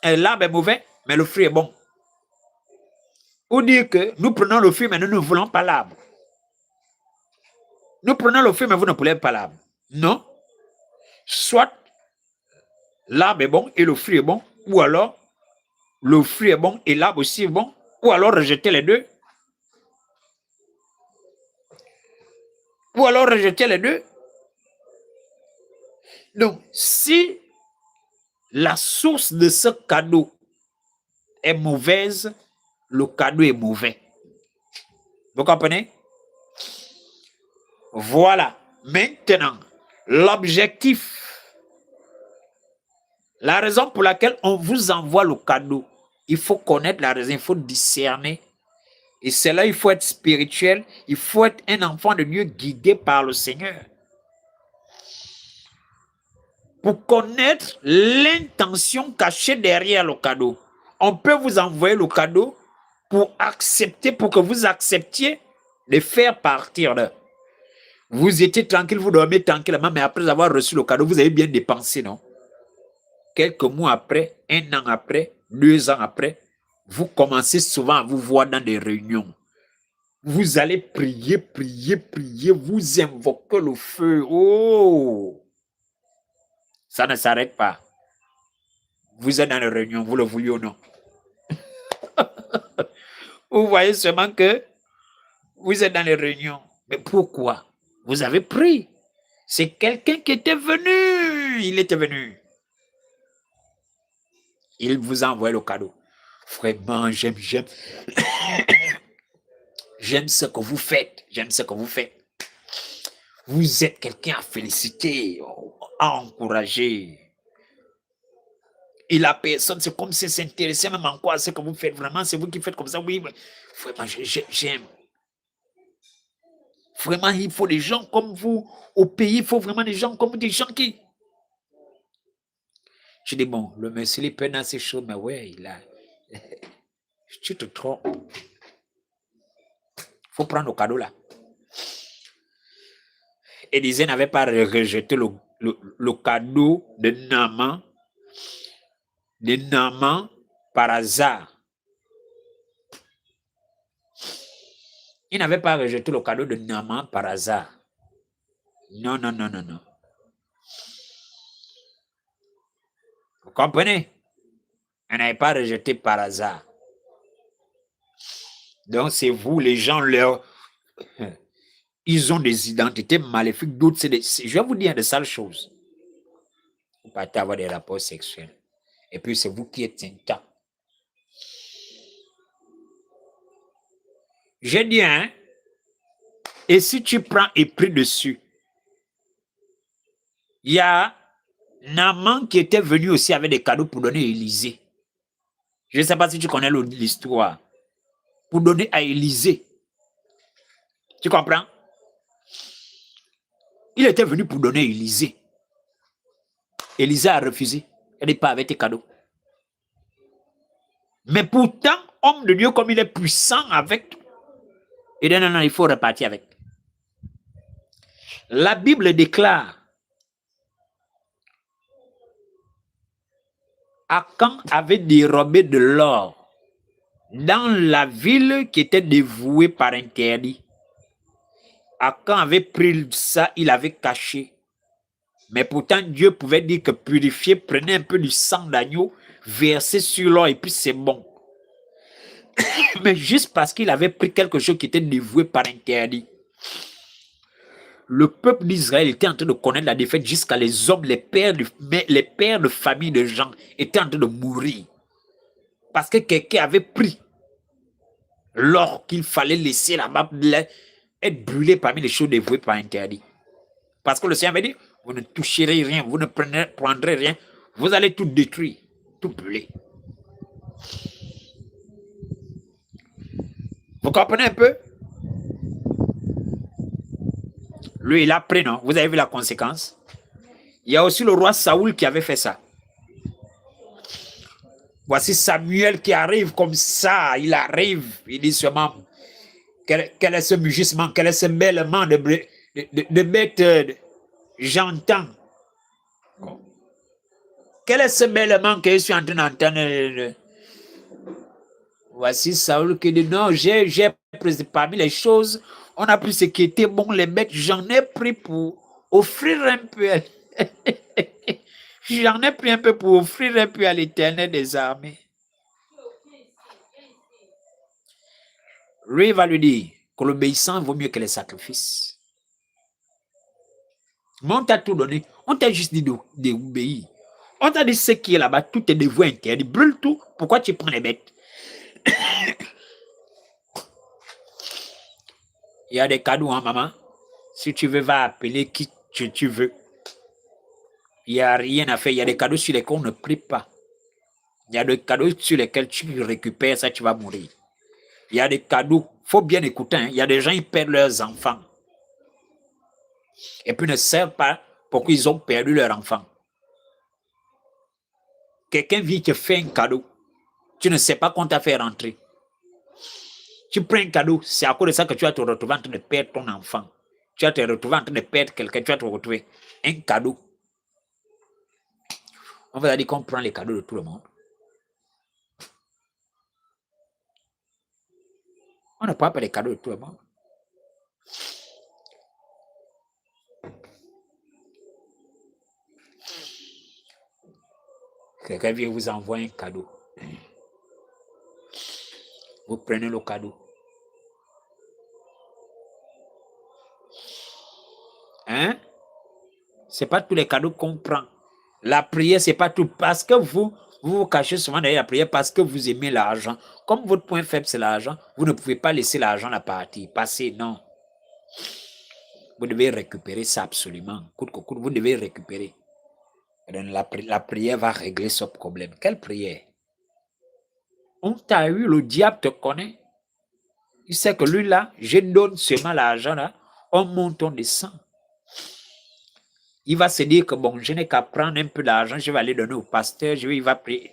et l'arbre est mauvais, mais le fruit est bon. Ou dire que nous prenons le fruit, mais nous ne voulons pas l'arbre. Nous prenons le fruit, mais vous ne voulez pas l'arbre. Non. Soit l'arbre est bon et le fruit est bon, ou alors le fruit est bon et l'arbre aussi est bon, ou alors rejeter les deux. Ou alors rejeter les deux. Donc, si la source de ce cadeau est mauvaise, le cadeau est mauvais. Vous comprenez? Voilà. Maintenant, l'objectif, la raison pour laquelle on vous envoie le cadeau, il faut connaître la raison, il faut discerner. Et c'est là, il faut être spirituel, il faut être un enfant de Dieu guidé par le Seigneur. Pour connaître l'intention cachée derrière le cadeau. On peut vous envoyer le cadeau pour accepter, pour que vous acceptiez de faire partir de. Vous étiez tranquille, vous dormez tranquillement, mais après avoir reçu le cadeau, vous avez bien dépensé, non? Quelques mois après, 1 an après, 2 ans après, vous commencez souvent à vous voir dans des réunions. Vous allez prier, prier, prier, vous invoquez le feu. Oh! Ça ne s'arrête pas. Vous êtes dans les réunions, vous le vouliez ou non. Vous voyez seulement que vous êtes dans les réunions. Mais pourquoi? Vous avez pris. C'est quelqu'un qui était venu. Il était venu. Il vous a envoyé le cadeau. Vraiment, j'aime. J'aime ce que vous faites. J'aime ce que vous faites. Vous êtes quelqu'un à féliciter, à encourager. Et la personne, c'est comme si s'intéressait même en quoi, ce que vous faites. Vraiment, c'est vous qui faites comme ça. Oui, vraiment, j'aime. Vraiment, il faut des gens comme vous. Au pays, il faut vraiment des gens comme des gens qui... Je dis, bon, le monsieur, il peine assez chaud, mais ouais, il a... Tu te trompes. Il faut prendre le cadeau là. Élisée n'avait pas rejeté le cadeau de Naaman par hasard. Il n'avait pas rejeté le cadeau de Naaman par hasard. Non, non, non, non, non. Vous comprenez? Il n'avait pas rejeté par hasard. Donc, c'est vous, les gens, ils ont des identités maléfiques, d'autres, je vais vous dire de sales choses. Vous partez avoir des rapports sexuels. Et puis, c'est vous qui êtes intact. J'ai dit, hein? Et si tu prends et pries dessus, il y a Naaman qui était venu aussi avec des cadeaux pour donner à Élisée. Je ne sais pas si tu connais l'histoire. Pour donner à Élisée. Tu comprends? Il était venu pour donner à Élisée. Élisée a refusé. Elle n'est pas avec tes cadeaux. Mais pourtant, homme de Dieu, comme il est puissant avec, il dit non, non, il faut repartir avec. La Bible déclare, Akan avait dérobé de l'or dans la ville qui était dévouée par interdit. Akan avait pris ça, il avait caché. Mais pourtant, Dieu pouvait dire que purifier, prenez un peu du sang d'agneau, versez sur l'or et puis c'est bon. Mais juste parce qu'il avait pris quelque chose qui était dévoué par interdit. Le peuple d'Israël était en train de connaître la défaite jusqu'à les hommes, les pères de famille de gens étaient en train de mourir. Parce que quelqu'un avait pris L'or qu'il fallait laisser là-bas être brûlé parmi les choses dévouées par interdit. Parce que le Seigneur avait dit, vous ne toucherez rien, vous ne prendrez rien, vous allez tout détruire, tout brûler. Vous comprenez un peu? Lui, il a pris, non? Vous avez vu la conséquence? Il y a aussi le roi Saoul qui avait fait ça. Voici Samuel qui arrive comme ça, il arrive, il dit seulement, quel est ce mugissement, quel est ce mêlement de bêtes, j'entends. Quel est ce mêlement que je suis en train d'entendre? Voici Saoul qui dit, non, j'ai pris parmi les choses, on a pris ce qui était bon, les bêtes, j'en ai pris pour offrir un peu. J'en ai pris un peu pour offrir un peu à l'Éternel des armées. Lui va lui dire que l'obéissance vaut mieux que les sacrifices. Mais on t'a tout donné, on t'a juste dit d'obéir. On t'a dit ce qui est là-bas, tout est dévoué interdit, brûle tout, pourquoi tu prends les bêtes? Il y a des cadeaux, hein, maman? Si tu veux, va appeler qui tu veux. Il n'y a rien à faire. Il y a des cadeaux sur lesquels on ne prie pas. Il y a des cadeaux sur lesquels tu récupères ça, tu vas mourir. Il y a des cadeaux, il faut bien écouter, hein. Il y a des gens qui perdent leurs enfants. Et puis ne savent pas pourquoi ils ont perdu leur enfant. Quelqu'un vient te faire un cadeau. Tu ne sais pas qu'on t'a fait rentrer. Tu prends un cadeau, c'est à cause de ça que tu vas te retrouver en train de perdre ton enfant. Tu vas te retrouver en train de perdre quelqu'un, tu vas te retrouver un cadeau. On va dire qu'on prend les cadeaux de tout le monde. On ne prend pas les cadeaux de tout le monde. Quelqu'un vient vous envoyer un cadeau. Vous prenez le cadeau. Hein? Ce n'est pas tous les cadeaux qu'on prend. La prière, ce n'est pas tout. Parce que vous cachez souvent derrière la prière parce que vous aimez l'argent. Comme votre point faible, c'est l'argent, vous ne pouvez pas laisser l'argent à partir. Passer, non. Vous devez récupérer ça absolument. Coûte que coûte, vous devez récupérer. La prière va régler ce problème. Quelle prière? On t'a eu, le diable te connaît. Il sait que lui là, je donne seulement l'argent là, on monte, on descend. Il va se dire que bon, je n'ai qu'à prendre un peu d'argent, je vais aller donner au pasteur, il va prier.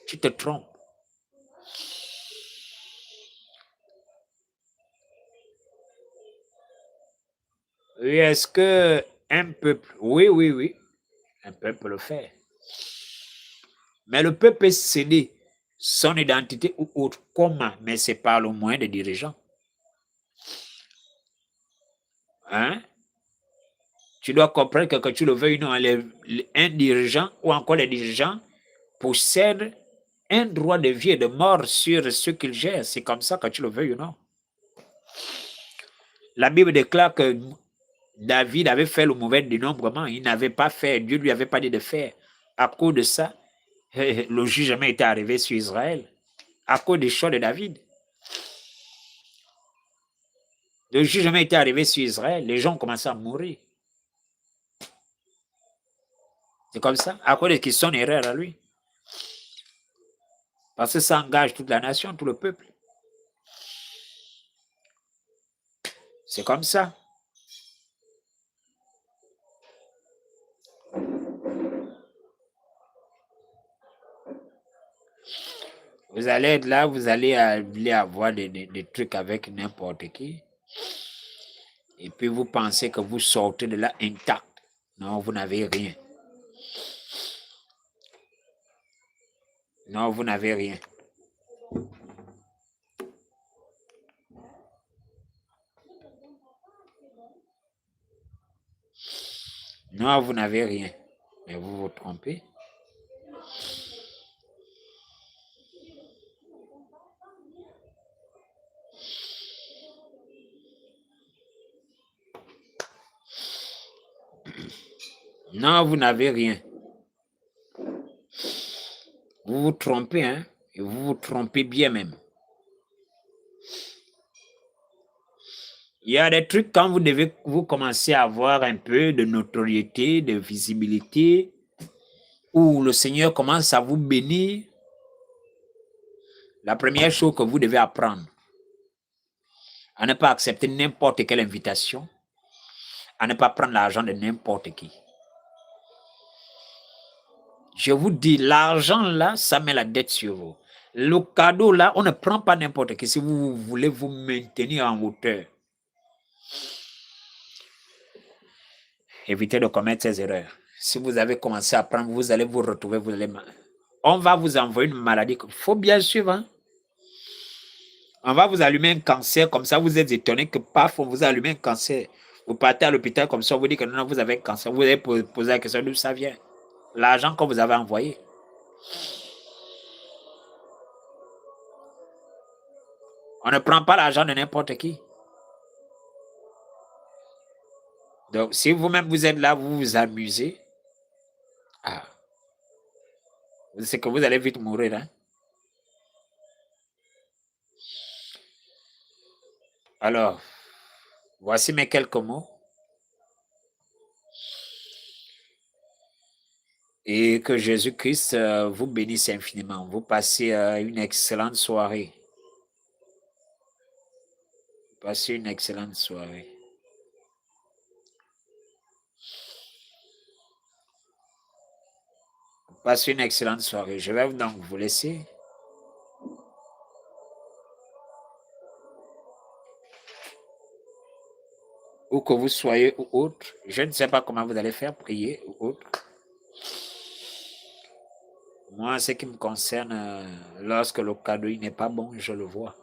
Tu te trompes. Oui, est-ce que un peuple, oui, un peuple peut le faire. Mais le peuple peut céder son identité ou autre. Comment? Mais c'est par le moyen des dirigeants. Hein? Tu dois comprendre que tu le veuilles ou non, un dirigeant ou encore les dirigeants possèdent un droit de vie et de mort sur ce qu'ils gèrent. C'est comme ça que tu le veuilles ou non. La Bible déclare que David avait fait le mauvais dénombrement. Il n'avait pas fait, Dieu lui avait pas dit de faire. À cause de ça, le jugement était arrivé sur Israël. À cause des choix de David. Le jugement était arrivé sur Israël. Les gens ont commencé à mourir. C'est comme ça, à cause de son erreur à lui. Parce que ça engage toute la nation, tout le peuple. C'est comme ça. Vous allez être là, vous allez avoir des trucs avec n'importe qui. Et puis vous pensez que vous sortez de là intact. Non, vous n'avez rien. Non, vous n'avez rien. Non, vous n'avez rien. Mais vous vous trompez. Non, vous n'avez rien. Vous vous trompez, hein? Et vous vous trompez bien même. Il y a des trucs quand vous commencez à avoir un peu de notoriété, de visibilité, où le Seigneur commence à vous bénir. La première chose que vous devez apprendre, à ne pas accepter n'importe quelle invitation, à ne pas prendre l'argent de n'importe qui. Je vous dis, l'argent là, ça met la dette sur vous. Le cadeau là, on ne prend pas n'importe qui si vous voulez vous maintenir en hauteur. Évitez de commettre ces erreurs. Si vous avez commencé à prendre, vous allez vous retrouver, on va vous envoyer une maladie. Il faut bien suivre. Hein? On va vous allumer un cancer, comme ça vous êtes étonné que paf, on vous a allumé un cancer. Vous partez à l'hôpital comme ça, on vous dit que non, vous avez un cancer. Vous allez poser la question d'où ça vient. L'argent que vous avez envoyé. On ne prend pas l'argent de n'importe qui. Donc, si vous-même vous êtes là, vous vous amusez, c'est que vous allez vite mourir. Hein? Alors, voici mes quelques mots. Et que Jésus-Christ vous bénisse infiniment. Vous passez une excellente soirée. Passez une excellente soirée. Passez une excellente soirée. Je vais donc vous laisser. Où que vous soyez ou autre, je ne sais pas comment vous allez faire, prier ou autre. Moi, ce qui me concerne, lorsque le cadeau n'est pas bon, je le vois.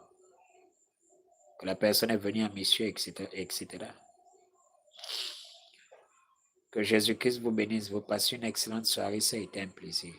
Que la personne est venue à monsieur, etc., etc. Que Jésus-Christ vous bénisse. Vous passez une excellente soirée. Ça a été un plaisir.